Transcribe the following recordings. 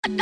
Coucou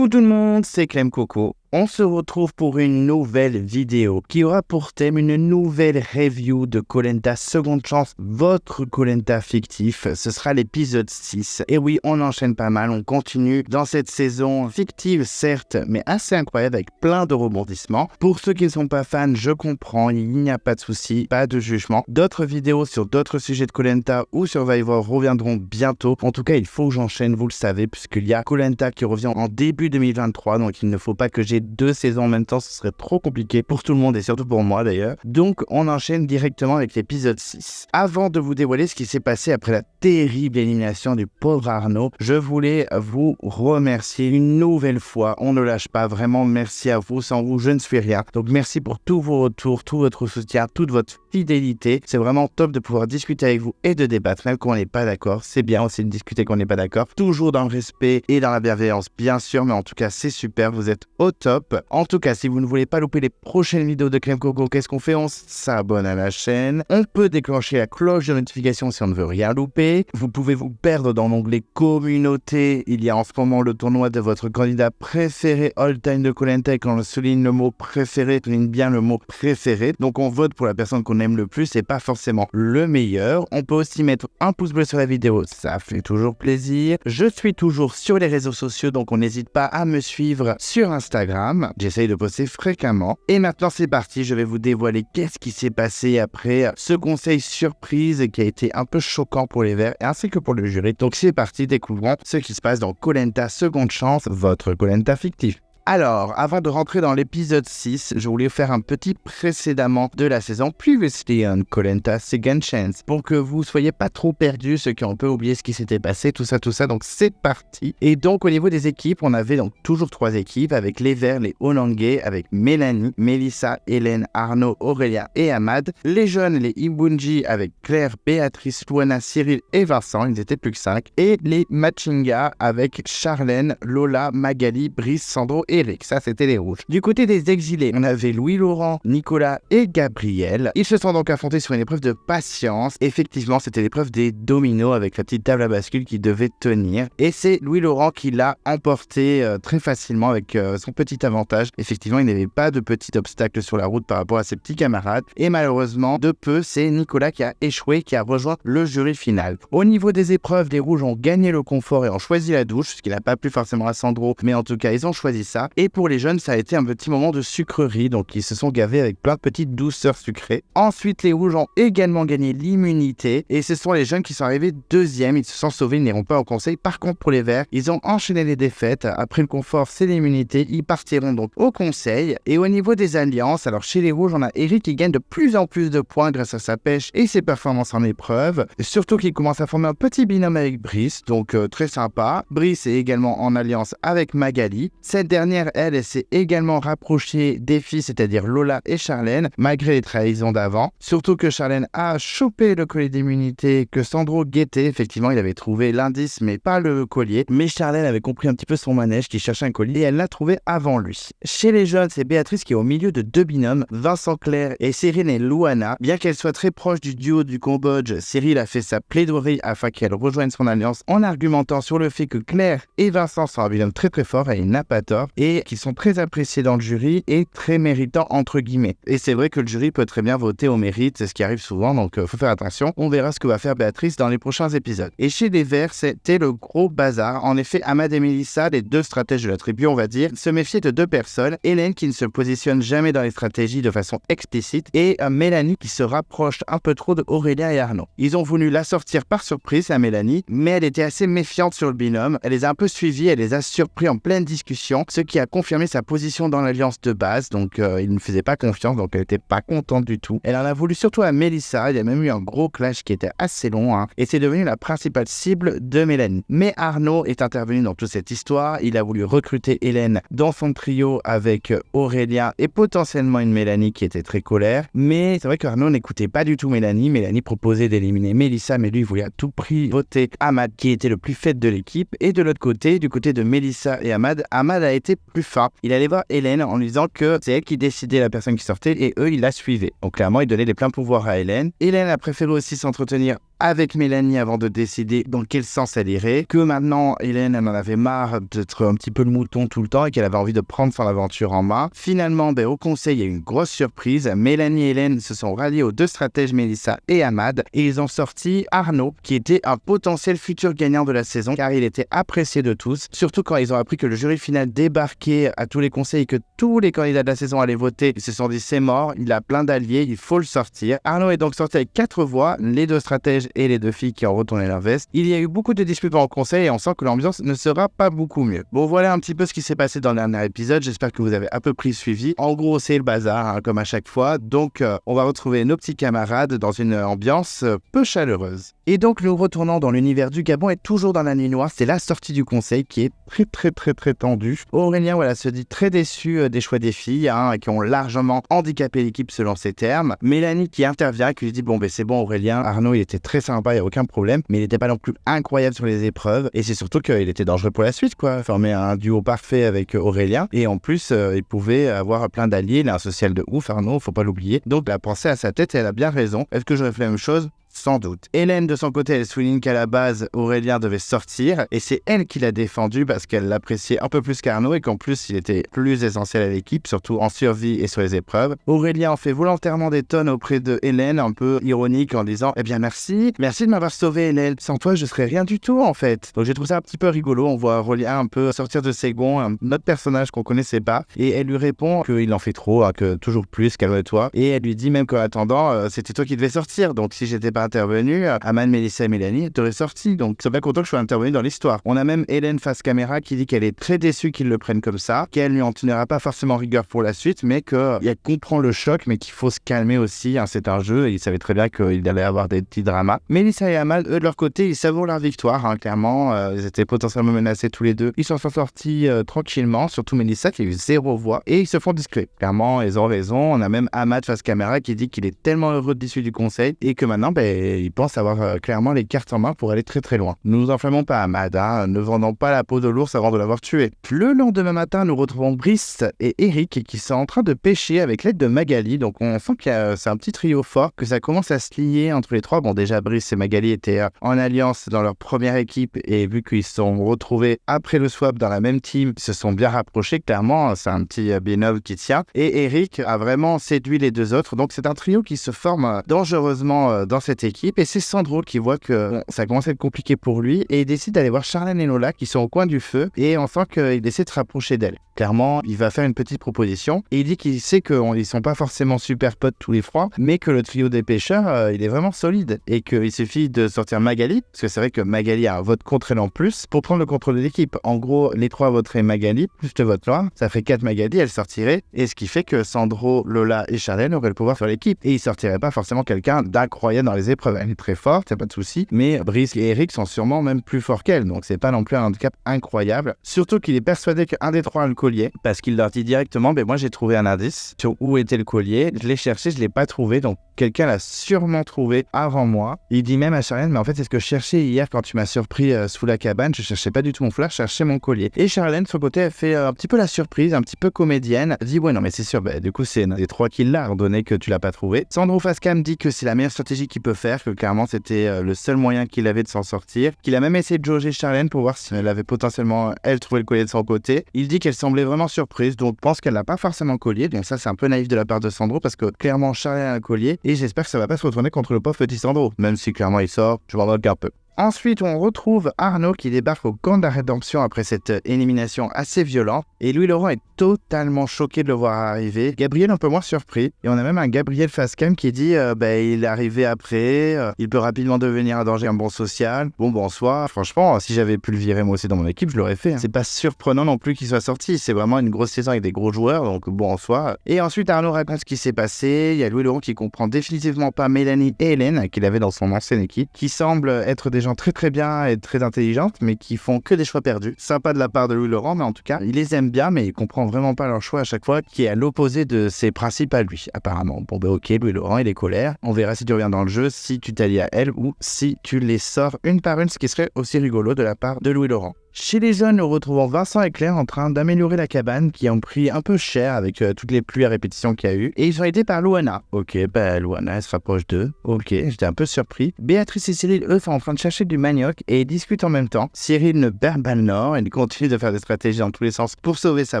tout le monde, c'est Clem Coco. On se retrouve pour une nouvelle vidéo qui aura pour thème une nouvelle review de Koh Lanta Second Chance, votre Koh Lanta fictif. Ce sera l'épisode 6. Et oui, on enchaîne pas mal, on continue dans cette saison fictive certes, mais assez incroyable avec plein de rebondissements. Pour ceux qui ne sont pas fans, je comprends, il n'y a pas de souci, pas de jugement. D'autres vidéos sur d'autres sujets de Koh Lanta ou Survivor reviendront bientôt. En tout cas, il faut que j'enchaîne, vous le savez, puisqu'il y a Koh Lanta qui revient en début 2023, donc il ne faut pas que j'ai 2 saisons en même temps, ce serait trop compliqué pour tout le monde et surtout pour moi d'ailleurs. Donc on enchaîne directement avec l'épisode 6. Avant de vous dévoiler ce qui s'est passé après la terrible élimination du pauvre Arnaud, je voulais vous remercier une nouvelle fois. On ne lâche pas, vraiment merci à vous, sans vous je ne suis rien. Donc merci pour tous vos retours, tout votre soutien, toute votre fidélité. C'est vraiment top de pouvoir discuter avec vous et de débattre, même quand on n'est pas d'accord. C'est bien aussi de discuter quand on n'est pas d'accord. Toujours dans le respect et dans la bienveillance, bien sûr, mais en tout cas c'est super, vous êtes au top. En tout cas, si vous ne voulez pas louper les prochaines vidéos de Clem Coco, qu'est-ce qu'on fait? On s'abonne à la chaîne. On peut déclencher la cloche de notification si on ne veut rien louper. Vous pouvez vous perdre dans l'onglet communauté. Il y a en ce moment le tournoi de votre candidat préféré all time de Koh Lanta. Et quand on souligne le mot préféré, souligne bien le mot préféré. Donc on vote pour la personne qu'on aime le plus et pas forcément le meilleur. On peut aussi mettre un pouce bleu sur la vidéo. Ça fait toujours plaisir. Je suis toujours sur les réseaux sociaux, donc on n'hésite pas à me suivre sur Instagram. J'essaye de poster fréquemment. Et maintenant c'est parti, je vais vous dévoiler qu'est-ce qui s'est passé après ce conseil surprise qui a été un peu choquant pour les Verts ainsi que pour le jury. Donc c'est parti, découvrons ce qui se passe dans Koh Lanta Second Chance, votre Koh Lanta fictif. Alors, avant de rentrer dans l'épisode 6, je voulais faire un petit précédemment de la saison Previously on Koh Lanta Second Chance pour que vous soyez pas trop perdus, ceux qui ont un peu oublié ce qui s'était passé, tout ça. Donc c'est parti. Et donc au niveau des équipes, on avait donc toujours 3 équipes avec les Verts, les Onangé, avec Mélanie, Melissa, Hélène, Arnaud, Aurélia et Ahmad. Les jeunes, les Ibunji avec Claire, Béatrice, Luana, Cyril et Vincent, ils étaient plus que 5. Et les Machinga avec Charlène, Lola, Magali, Brice, Sandro et Eric, ça c'était les rouges. Du côté des exilés, on avait Louis-Laurent, Nicolas et Gabriel. Ils se sont donc affrontés sur une épreuve de patience. Effectivement, c'était l'épreuve des dominos avec la petite table à bascule qui devait tenir. Et c'est Louis-Laurent qui l'a emporté très facilement avec son petit avantage. Effectivement, il n'avait pas de petit obstacle sur la route par rapport à ses petits camarades. Et malheureusement, de peu, c'est Nicolas qui a échoué, qui a rejoint le jury final. Au niveau des épreuves, les rouges ont gagné le confort et ont choisi la douche, ce qui n'a pas plu forcément à Sandro, mais en tout cas, ils ont choisi ça. Et pour les jeunes, ça a été un petit moment de sucrerie, donc ils se sont gavés avec plein de petites douceurs sucrées. Ensuite, les rouges ont également gagné l'immunité, et ce sont les jeunes qui sont arrivés deuxième, ils se sont sauvés, ils n'iront pas au conseil. Par contre, pour les verts, ils ont enchaîné les défaites. Après le confort, c'est l'immunité, ils partiront donc au conseil. Et au niveau des alliances, alors chez les rouges, on a Eric qui gagne de plus en plus de points grâce à sa pêche et ses performances en épreuve. Et surtout qu'il commence à former un petit binôme avec Brice, donc très sympa. Brice est également en alliance avec Magali. Cette dernière, elle s'est également rapprochée des filles, c'est-à-dire Lola et Charlène, malgré les trahisons d'avant. Surtout que Charlène a chopé le collier d'immunité que Sandro guettait. Effectivement, il avait trouvé l'indice, mais pas le collier. Mais Charlène avait compris un petit peu son manège, qui cherchait un collier, et elle l'a trouvé avant lui. Chez les jeunes, c'est Béatrice qui est au milieu de 2 binômes, Vincent Claire et Cyril et Luana. Bien qu'elle soit très proche du duo du Cambodge, Cyril a fait sa plaidoirie afin qu'elle rejoigne son alliance en argumentant sur le fait que Claire et Vincent sont un binôme très très fort, et il n'a pas tort. Et qui sont très appréciés dans le jury et très méritants entre guillemets. Et c'est vrai que le jury peut très bien voter au mérite, c'est ce qui arrive souvent, donc faut faire attention. On verra ce que va faire Béatrice dans les prochains épisodes. Et chez les Verts, c'était le gros bazar. En effet, Ahmad et Melissa, les 2 stratèges de la tribu, on va dire, se méfiaient de 2 personnes. Hélène qui ne se positionne jamais dans les stratégies de façon explicite et Mélanie qui se rapproche un peu trop de Aurélia et Arnaud. Ils ont voulu la sortir par surprise à Mélanie, mais elle était assez méfiante sur le binôme. Elle les a un peu suivis, elle les a surpris en pleine discussion, ce qui qui a confirmé sa position dans l'alliance de base, donc il ne faisait pas confiance, donc elle n'était pas contente du tout. Elle en a voulu surtout à Melissa, il y a même eu un gros clash qui était assez long, et c'est devenu la principale cible de Mélanie. Mais Arnaud est intervenu dans toute cette histoire, il a voulu recruter Hélène dans son trio avec Aurélien et potentiellement une Mélanie qui était très colère, mais c'est vrai qu'Arnaud n'écoutait pas du tout Mélanie. Mélanie proposait d'éliminer Melissa, mais lui il voulait à tout prix voter Ahmad qui était le plus faible de l'équipe. Et de l'autre côté, du côté de Melissa et Ahmad a été plus fin. Il allait voir Hélène en lui disant que c'est elle qui décidait la personne qui sortait et eux ils la suivaient. Donc clairement il donnait les pleins pouvoirs à Hélène. Hélène a préféré aussi s'entretenir avec Mélanie avant de décider dans quel sens elle irait, que maintenant Hélène elle en avait marre d'être un petit peu le mouton tout le temps et qu'elle avait envie de prendre son aventure en main. Finalement, au conseil, il y a eu une grosse surprise. Mélanie et Hélène se sont ralliés aux deux stratèges Melissa et Ahmad et ils ont sorti Arnaud qui était un potentiel futur gagnant de la saison car il était apprécié de tous, surtout quand ils ont appris que le jury final débarquait à tous les conseils et que tous les candidats de la saison allaient voter. Ils se sont dit c'est mort, il a plein d'alliés, il faut le sortir. Arnaud est donc sorti avec 4 voix, les deux stratèges et les deux filles qui ont retourné leur veste. Il y a eu beaucoup de disputes en conseil et on sent que l'ambiance ne sera pas beaucoup mieux. Bon, voilà un petit peu ce qui s'est passé dans le dernier épisode. J'espère que vous avez à peu près suivi. En gros, c'est le bazar, comme à chaque fois. Donc, on va retrouver nos petits camarades dans une ambiance peu chaleureuse. Et donc, nous retournons dans l'univers du Gabon et toujours dans la nuit noire. C'est la sortie du conseil qui est très tendue. Aurélien, se dit très déçu des choix des filles, qui ont largement handicapé l'équipe selon ses termes. Mélanie qui intervient, qui lui dit c'est bon Aurélien, Arnaud il était très sympa, il n'y a aucun problème, mais il n'était pas non plus incroyable sur les épreuves et c'est surtout qu'il était dangereux pour la suite, former un duo parfait avec Aurélien et en plus il pouvait avoir plein d'alliés, il a un social de ouf Arnaud, faut pas l'oublier, donc la pensée à sa tête et elle a bien raison. Est-ce que j'aurais fait la même chose ? Sans doute. Hélène, de son côté, elle souligne qu'à la base, Aurélien devait sortir et c'est elle qui l'a défendu parce qu'elle l'appréciait un peu plus qu'Arnaud et qu'en plus, il était plus essentiel à l'équipe, surtout en survie et sur les épreuves. Aurélien en fait volontairement des tonnes auprès de Hélène, un peu ironique en disant « Eh bien, merci de m'avoir sauvé, Hélène. Sans toi, je serais rien du tout, en fait. » Donc, j'ai trouvé ça un petit peu rigolo. On voit Aurélien un peu sortir de ses gonds, un autre personnage qu'on connaissait pas et elle lui répond qu'il en fait trop, que toujours plus, calme-toi. Et elle lui dit même qu'en attendant, c'était toi qui devais sortir. Donc, si j'étais pas intervenu, Aman, Melissa et Mélanie t'auraient sorti, donc c'est bien content que je sois intervenu dans l'histoire. On a même Hélène face caméra qui dit qu'elle est très déçue qu'ils le prennent comme ça, qu'elle lui en tiendra pas forcément rigueur pour la suite, mais qu'elle comprend le choc, mais qu'il faut se calmer aussi, c'est un jeu, et ils savaient très bien qu'il allait avoir des petits dramas. Melissa et Amal, eux de leur côté, ils savourent leur victoire, clairement, ils étaient potentiellement menacés tous les deux, ils s'en sont sortis tranquillement, surtout Melissa qui a eu 0 voix, et ils se font discrets. Clairement, ils ont raison, on a même Ahmad face caméra qui dit qu'il est tellement heureux d'issue du conseil, et que maintenant, il pense avoir clairement les cartes en main pour aller très loin. Ne nous enflammons pas, Ahmad, ne vendons pas la peau de l'ours avant de l'avoir tué. Le lendemain matin, nous retrouvons Brice et Eric qui sont en train de pêcher avec l'aide de Magali, donc on sent que c'est un petit trio fort, que ça commence à se lier entre les trois. Bon, déjà, Brice et Magali étaient en alliance dans leur première équipe, et vu qu'ils se sont retrouvés après le swap dans la même team, ils se sont bien rapprochés, clairement, c'est un petit binôme qui tient, et Eric a vraiment séduit les deux autres, donc c'est un trio qui se forme dangereusement dans cette équipe, et c'est Sandro qui voit que ça commence à être compliqué pour lui, et il décide d'aller voir Charlène et Lola qui sont au coin du feu, et on sent qu'il essaie de se rapprocher d'elle. Clairement, il va faire une petite proposition, et il dit qu'il sait qu'ils sont pas forcément super potes tous les trois, mais que le trio des pêcheurs, il est vraiment solide, et qu'il suffit de sortir Magali, parce que c'est vrai que Magali a un vote contre elle en plus, pour prendre le contrôle de l'équipe. En gros, les trois voteraient Magali, plus le vote Lola, ça fait 4 Magali, elle sortirait, et ce qui fait que Sandro, Lola et Charlène auraient le pouvoir sur l'équipe, et ils sortiraient pas forcément quelqu'un d'incroyable dans les épreuves. Elle est très forte, y a pas de souci, mais Brice et Eric sont sûrement même plus forts qu'elle, donc c'est pas non plus un handicap incroyable, surtout qu'il est persuadé qu'un des trois a le collier, parce qu'il leur dit directement, moi j'ai trouvé un indice sur où était le collier, je l'ai cherché, je l'ai pas trouvé, donc quelqu'un l'a sûrement trouvé avant moi. Il dit même à Charlène, mais en fait c'est ce que je cherchais hier quand tu m'as surpris sous la cabane, je cherchais pas du tout mon foulard, je cherchais mon collier. Et Charlène de son côté elle fait un petit peu la surprise, un petit peu comédienne, elle dit ouais non mais c'est sûr, du coup c'est un des trois qui l'a redonné que tu l'as pas trouvé. Sandro Fascam dit que c'est la meilleure stratégie qu'il peut faire, que clairement c'était le seul moyen qu'il avait de s'en sortir, qu'il a même essayé de jauger Charlène pour voir si elle avait potentiellement elle trouvé le collier de son côté. Il dit qu'elle semblait vraiment surprise, donc pense qu'elle n'a pas forcément collier, donc ça c'est un peu naïf de la part de Sandro parce que clairement Charlène a un collier et j'espère que ça va pas se retourner contre le pauvre petit Sandro, même si clairement il sort, je m'en moque un peu. Ensuite, on retrouve Arnaud qui débarque au camp de la rédemption après cette élimination assez violente. Et Louis Laurent est totalement choqué de le voir arriver. Gabriel un peu moins surpris. Et on a même un Gabriel Facecam qui dit il est arrivé après, il peut rapidement devenir un danger, un bon social. Bon, en soi, franchement, si j'avais pu le virer moi aussi dans mon équipe, je l'aurais fait. C'est pas surprenant non plus qu'il soit sorti. C'est vraiment une grosse saison avec des gros joueurs, donc bon, en soi. Et ensuite, Arnaud raconte ce qui s'est passé. Il y a Louis Laurent qui comprend définitivement pas Mélanie et Hélène, qu'il avait dans son ancienne équipe, qui semblent être des gens très très bien et très intelligentes, mais qui font que des choix perdus. Sympa de la part de Louis Laurent, mais en tout cas, il les aime bien, mais il comprend vraiment pas leur choix à chaque fois, qui est à l'opposé de ses principes à lui, apparemment. Bon, ok, Louis Laurent, il est colère. On verra si tu reviens dans le jeu, si tu t'allies à elle ou si tu les sors une par une, ce qui serait aussi rigolo de la part de Louis Laurent. Chez les jeunes, nous retrouvons Vincent et Claire en train d'améliorer la cabane qui ont pris un peu cher avec toutes les pluies à répétition qu'il y a eu. Et ils ont aidés par Louana. Ok, Louana, elle se rapproche d'eux. Ok, j'étais un peu surpris. Béatrice et Cyril, eux, sont en train de chercher du manioc et ils discutent en même temps. Cyril ne perd pas le nord, il continue de faire des stratégies dans tous les sens pour sauver sa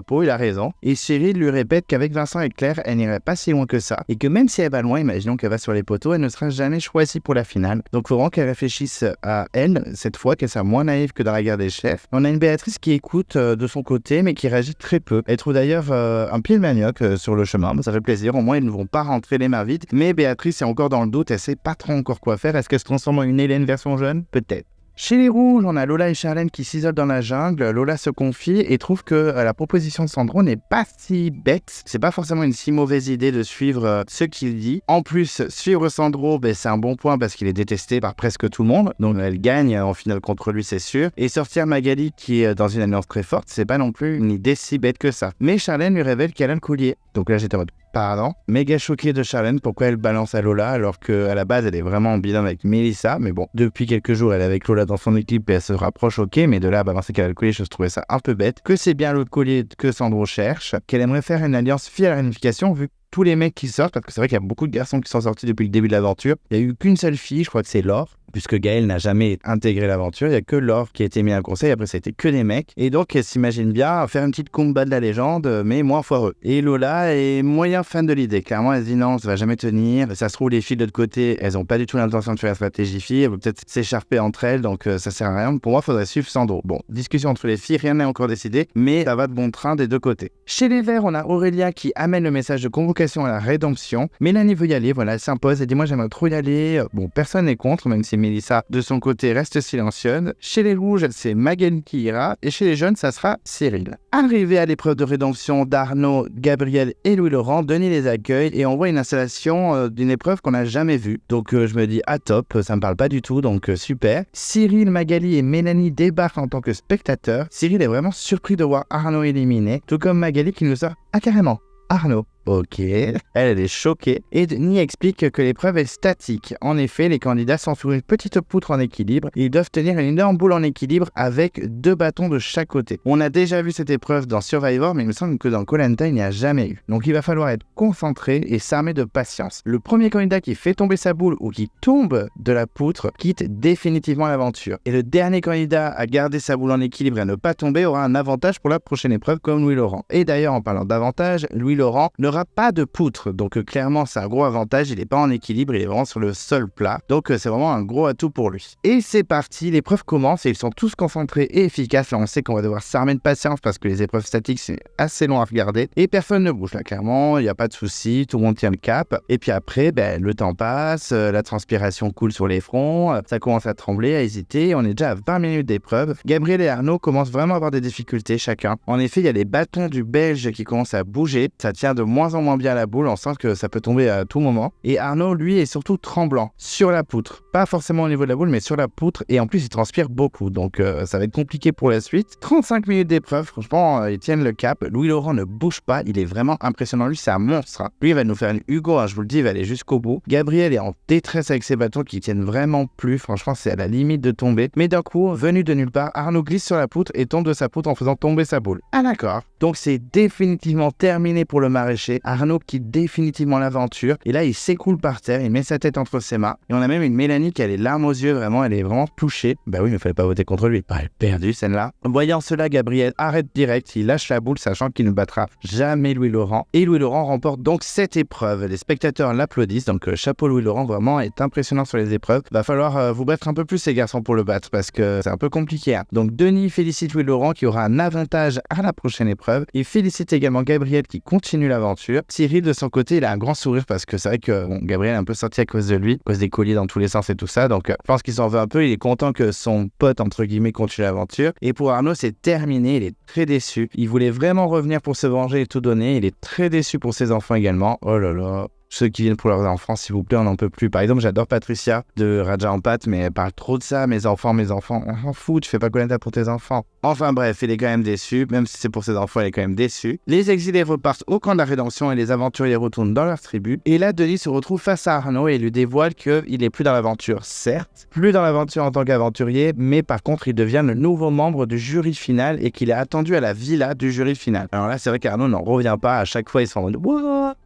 peau, il a raison. Et Cyril lui répète qu'avec Vincent et Claire, elle n'irait pas si loin que ça. Et que même si elle va loin, imaginons qu'elle va sur les poteaux, elle ne sera jamais choisie pour la finale. Donc il faut vraiment qu'elle réfléchisse à elle, cette fois, qu'elle soit moins naïve que dans la guerre des chefs. On a une Béatrice qui écoute de son côté, mais qui réagit très peu. Elle trouve d'ailleurs un pied de manioc sur le chemin. Ça fait plaisir, au moins ils ne vont pas rentrer les mains vides. Mais Béatrice est encore dans le doute, elle sait pas trop encore quoi faire. Est-ce qu'elle se transforme en une Hélène version jeune? Peut-être. Chez les rouges, on a Lola et Charlène qui s'isolent dans la jungle. Lola se confie et trouve que la proposition de Sandro n'est pas si bête. C'est pas forcément une si mauvaise idée de suivre ce qu'il dit. En plus, suivre Sandro, c'est un bon point parce qu'il est détesté par presque tout le monde. Donc elle gagne en finale contre lui, c'est sûr. Et sortir Magali qui est dans une alliance très forte, c'est pas non plus une idée si bête que ça. Mais Charlène lui révèle qu'elle a le collier. Donc là, j'étais en mode pardon. Méga choqué de Charlène, pourquoi elle balance à Lola alors qu'à la base elle est vraiment en binôme avec Mélissa. Mais bon, depuis quelques jours elle est avec Lola dans son équipe et elle se rapproche, ok, mais de là à balancer qu'elle a le collier, je trouvais ça un peu bête. Que c'est bien l'autre collier que Sandro cherche, qu'elle aimerait faire une alliance fille à la réunification vu que tous les mecs qui sortent, parce que c'est vrai qu'il y a beaucoup de garçons qui sont sortis depuis le début de l'aventure. Il n'y a eu qu'une seule fille, je crois que c'est Laure, puisque Gaël n'a jamais intégré l'aventure. Il n'y a que Laure qui a été mis à conseil, après ça a été que des mecs. Et donc elle s'imagine bien faire une petite combat de la légende, mais moins foireux. Et Lola est moyen fan de l'idée. Clairement, elle se dit non, ça va jamais tenir. Ça se trouve, les filles de l'autre côté, elles n'ont pas du tout l'intention de faire la stratégie fille. Elles vont peut-être s'écharper entre elles, donc ça sert à rien. Pour moi, il faudrait suivre Sandro. Bon, discussion entre les filles, rien n'est encore décidé, mais ça va de bon train des deux côtés. Chez les Verts, on a Aurélia qui amène le message de convocation à la rédemption. Mélanie veut y aller, voilà, elle s'impose, elle dit moi j'aimerais trop y aller. Bon, personne n'est contre, même si Mélissa de son côté reste silencieuse. Chez les rouges, c'est Magali qui ira, et chez les jeunes, ça sera Cyril. Arrivé à l'épreuve de rédemption d'Arnaud, Gabriel et Louis Laurent, Denis les accueille et on voit une installation d'une épreuve qu'on n'a jamais vue. Donc je me dis top, ça me parle pas du tout, donc super. Cyril, Magali et Mélanie débarquent en tant que spectateurs. Cyril est vraiment surpris de voir Arnaud éliminé, tout comme Magali qui nous sort carrément Arnaud. Ok, elle est choquée et Denis explique que l'épreuve est statique. En effet, les candidats sont sur une petite poutre en équilibre et ils doivent tenir une énorme boule en équilibre avec 2 bâtons de chaque côté. On a déjà vu cette épreuve dans Survivor, mais il me semble que dans Koh-Lanta, il n'y a jamais eu. Donc il va falloir être concentré et s'armer de patience. Le premier candidat qui fait tomber sa boule ou qui tombe de la poutre quitte définitivement l'aventure. Et le dernier candidat à garder sa boule en équilibre et à ne pas tomber aura un avantage pour la prochaine épreuve comme Louis Laurent. Et d'ailleurs, en parlant d'avantage, Louis Laurent n'aura pas de poutre, donc clairement c'est un gros avantage, il n'est pas en équilibre, il est vraiment sur le sol plat, donc c'est vraiment un gros atout pour lui. Et c'est parti, l'épreuve commence et ils sont tous concentrés et efficaces. Là on sait qu'on va devoir s'armer de patience parce que les épreuves statiques c'est assez long à regarder et personne ne bouge là, clairement il n'y a pas de souci, tout le monde tient le cap. Et puis après le temps passe, la transpiration coule sur les fronts, ça commence à trembler, à hésiter, on est déjà à 20 minutes d'épreuve. Gabriel et Arnaud commencent vraiment à avoir des difficultés chacun. En effet il y a les bâtons du Belge qui commencent à bouger, ça tient de moins en moins bien à la boule, on sent que ça peut tomber à tout moment. Et Arnaud, lui, est surtout tremblant sur la poutre. Pas forcément au niveau de la boule, mais sur la poutre. Et en plus, il transpire beaucoup. Donc, ça va être compliqué pour la suite. 35 minutes d'épreuve. Franchement, ils tiennent le cap. Louis Laurent ne bouge pas. Il est vraiment impressionnant. Lui, c'est un monstre. Hein. Lui, il va nous faire une Hugo. Hein, je vous le dis, il va aller jusqu'au bout. Gabriel est en détresse avec ses bâtons qui tiennent vraiment plus. Franchement, c'est à la limite de tomber. Mais d'un coup, venu de nulle part, Arnaud glisse sur la poutre et tombe de sa poutre en faisant tomber sa boule. Ah d'accord. Donc, c'est définitivement terminé pour le maraîcher. touché. Arnaud quitte définitivement l'aventure. Et là, il s'écoule par terre, il met sa tête entre ses mains. Et on a même une Mélanie qui a les larmes aux yeux, vraiment, elle est vraiment touchée. Bah oui, mais il fallait pas voter contre lui. Bah, elle est perdue, celle-là. Voyant cela, Gabriel arrête direct, il lâche la boule, sachant qu'il ne battra jamais Louis-Laurent. Et Louis-Laurent remporte donc cette épreuve. Les spectateurs l'applaudissent, donc chapeau Louis-Laurent, vraiment est impressionnant sur les épreuves. Va falloir vous battre un peu plus, les garçons, pour le battre, parce que c'est un peu compliqué. Hein. Donc Denis félicite Louis-Laurent qui aura un avantage à la prochaine épreuve. Il félicite également Gabriel qui continue l'aventure. Cyril, de son côté, il a un grand sourire parce que c'est vrai que Gabriel est un peu sorti à cause de lui, à cause des colliers dans tous les sens et tout ça. Donc je pense qu'il s'en veut un peu. Il est content que son pote, entre guillemets, continue l'aventure. Et pour Arnaud, c'est terminé. Il est très déçu. Il voulait vraiment revenir pour se venger et tout donner. Il est très déçu pour ses enfants également. Oh là là. Ceux qui viennent pour leurs enfants, s'il vous plaît, on n'en peut plus. Par exemple, j'adore Patricia de Raja en pâte, mais elle parle trop de ça. Mes enfants, on s'en fout, tu fais pas Koh-Lanta pour tes enfants. Enfin bref, il est quand même déçu, même si c'est pour ses enfants, il est quand même déçu. Les exilés repartent au camp de la rédemption et les aventuriers retournent dans leur tribu. Et là, Denis se retrouve face à Arnaud et lui dévoile qu'il n'est plus dans l'aventure. Certes, plus dans l'aventure en tant qu'aventurier, mais par contre, il devient le nouveau membre du jury final et qu'il est attendu à la villa du jury final. Alors là, c'est vrai qu'Arnaud n'en revient pas. À chaque fois, il se rend What?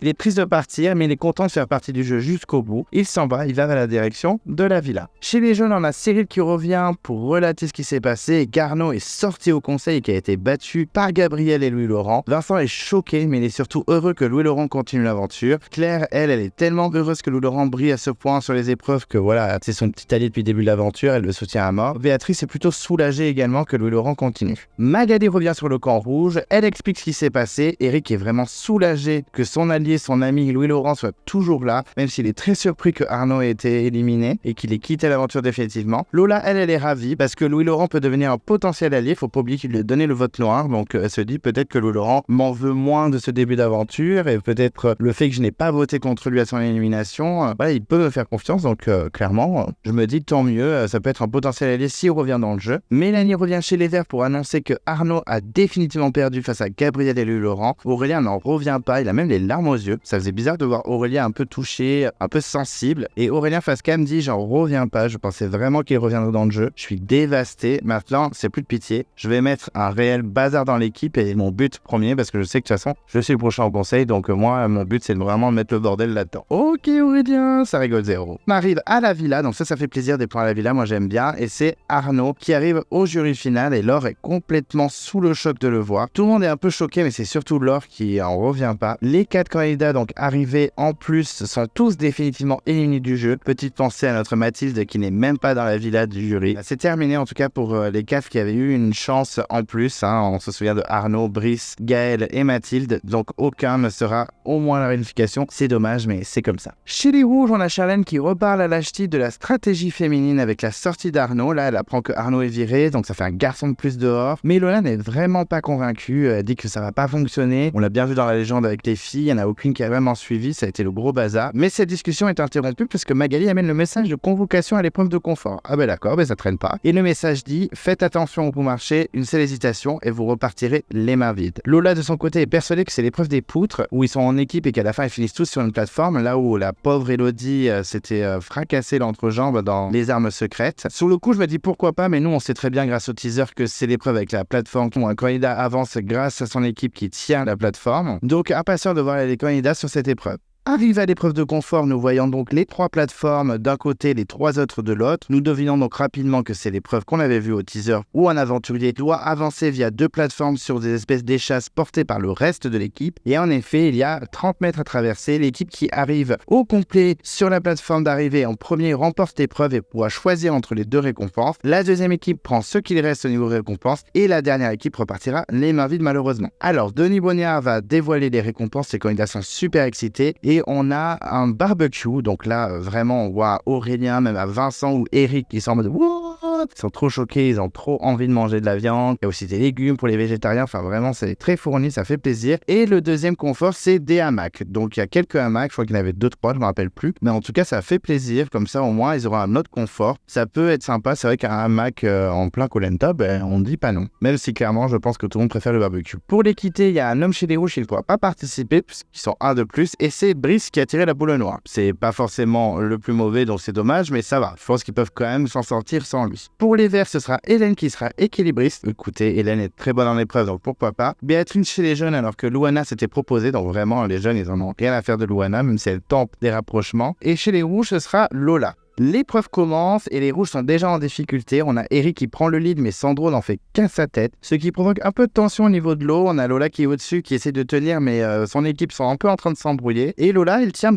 Il est triste de partir, mais il est content de faire partie du jeu jusqu'au bout. Il s'en va, il va vers la direction de la villa. Chez les jeunes, on a Cyril qui revient pour relater ce qui s'est passé et qu'Arnaud est sorti au conseil et qui a été battu par Gabriel et Louis-Laurent. Vincent est choqué, mais il est surtout heureux que Louis-Laurent continue l'aventure. Claire, elle est tellement heureuse que Louis-Laurent brille à ce point sur les épreuves que voilà, c'est son petit allié depuis le début de l'aventure, elle le soutient à mort. Béatrice est plutôt soulagée également que Louis-Laurent continue. Magali revient sur le camp rouge, elle explique ce qui s'est passé. Eric est vraiment soulagé que son allié, son ami Louis-Laurent soit toujours là, même s'il est très surpris que Arnaud ait été éliminé et qu'il ait quitté l'aventure définitivement. Lola, elle est ravie parce que Louis-Laurent peut devenir un potentiel allié. Faut pas oublier qu'il lui a donné le vote noir, donc elle se dit peut-être que Louis-Laurent m'en veut moins de ce début d'aventure et peut-être le fait que je n'ai pas voté contre lui à son élimination, voilà, il peut me faire confiance. Donc clairement, je me dis tant mieux, ça peut être un potentiel allié s'il revient dans le jeu. Mélanie revient chez les Verts pour annoncer que Arnaud a définitivement perdu face à Gabriel et Louis-Laurent. Aurélien n'en revient pas, il a même les larmes aux yeux. Ça faisait bizarre de voir Aurélien un peu touché, un peu sensible. Et Aurélien Fascam dit j'en reviens pas, je pensais vraiment qu'il reviendrait dans le jeu. Je suis dévasté. Maintenant, c'est plus de pitié. Je vais mettre un réel bazar dans l'équipe et mon but premier, parce que je sais que de toute façon, je suis le prochain au conseil. Donc moi, mon but, c'est de vraiment mettre le bordel là-dedans. Ok Aurélien, ça rigole zéro. On arrive à la villa, donc ça fait plaisir des points à la villa, moi j'aime bien. Et c'est Arnaud qui arrive au jury final et Laure est complètement sous le choc de le voir. Tout le monde est un peu choqué, mais c'est surtout Laure qui en revient pas. Les 4 candidats donc arrivés en plus sont tous définitivement éliminés du jeu. Petite pensée à notre Mathilde qui n'est même pas dans la villa du jury. C'est terminé en tout cas pour les 4 qui avaient eu une chance en plus. Hein. On se souvient de Arnaud, Brice, Gaël et Mathilde. Donc aucun ne sera au moins la réunification. C'est dommage, mais c'est comme ça. Chez les rouges, on a Charlène qui reparle à Lachty de la stratégie féminine avec la sortie d'Arnaud. Là, elle apprend que Arnaud est viré, donc ça fait un garçon de plus dehors. Mais Lola n'est vraiment pas convaincue. Elle dit que ça va pas fonctionner. On l'a bien vu dans la légende avec les filles. Il y en a aucune qui a vraiment suivi. Ça a été le gros bazar. Mais cette discussion est interrompue parce que Magali amène le message de convocation à l'épreuve de confort. Ah ben d'accord, ben ça traîne pas. Et le message dit faites attention où vous marchez, une seule hésitation et vous repartirez les mains vides. Lola de son côté est persuadée que c'est l'épreuve des poutres où ils sont en équipe et qu'à la fin ils finissent tous sur une plateforme, là où la pauvre Elodie s'était fracassée l'entrejambe dans les armes secrètes. Sur le coup je me dis pourquoi pas, mais nous on sait très bien grâce au teaser que c'est l'épreuve avec la plateforme où un candidat avance grâce à son équipe qui tient la plateforme. Donc impatient de voir les candidats sur cette épreuve. Arrivé à l'épreuve de confort, nous voyons donc les 3 plateformes d'un côté, les 3 autres de l'autre. Nous devinons donc rapidement que c'est l'épreuve qu'on avait vue au teaser où un aventurier doit avancer via 2 plateformes sur des espèces d'échasses portées par le reste de l'équipe. Et en effet, il y a 30 mètres à traverser. L'équipe qui arrive au complet sur la plateforme d'arrivée en premier remporte l'épreuve et pourra choisir entre les 2 récompenses. La deuxième équipe prend ce qu'il reste au niveau récompense et la dernière équipe repartira les mains vides malheureusement. Alors, Denis Bognard va dévoiler les récompenses. Les candidats sont super excités. Et on a un barbecue, donc là vraiment on voit Aurélien, même à Vincent ou Eric qui sont en mode what? Ils sont trop choqués, ils ont trop envie de manger de la viande. Il y a aussi des légumes pour les végétariens, enfin vraiment c'est très fourni, ça fait plaisir. Et le deuxième confort c'est des hamacs, donc il y a quelques hamacs, je crois qu'il y en avait 2-3, je me rappelle plus, mais en tout cas ça fait plaisir, comme ça au moins ils auront un autre confort. Ça peut être sympa, c'est vrai qu'un hamac en plein Koh-Lanta, on dit pas non, même si clairement je pense que tout le monde préfère le barbecue. Pour l'équité, il y a un homme chez les rouges qui ne pourra pas participer puisqu'ils sont un de plus et c'est Brice qui a tiré la boule noire. C'est pas forcément le plus mauvais, donc c'est dommage, mais ça va. Je pense qu'ils peuvent quand même s'en sortir sans lui. Pour les verts, ce sera Hélène qui sera équilibriste. Écoutez, Hélène est très bonne en épreuve, donc pourquoi pas. Béatrice chez les jeunes, alors que Louana s'était proposée, donc vraiment, les jeunes, ils en ont rien à faire de Louana, même si elle tente des rapprochements. Et chez les rouges, ce sera Lola. L'épreuve commence et les rouges sont déjà en difficulté. On a Eric qui prend le lead, mais Sandro n'en fait qu'à sa tête, ce qui provoque un peu de tension au niveau de l'eau. On a Lola qui est au-dessus, qui essaie de tenir, mais son équipe sont un peu en train de s'embrouiller. Et Lola, elle tient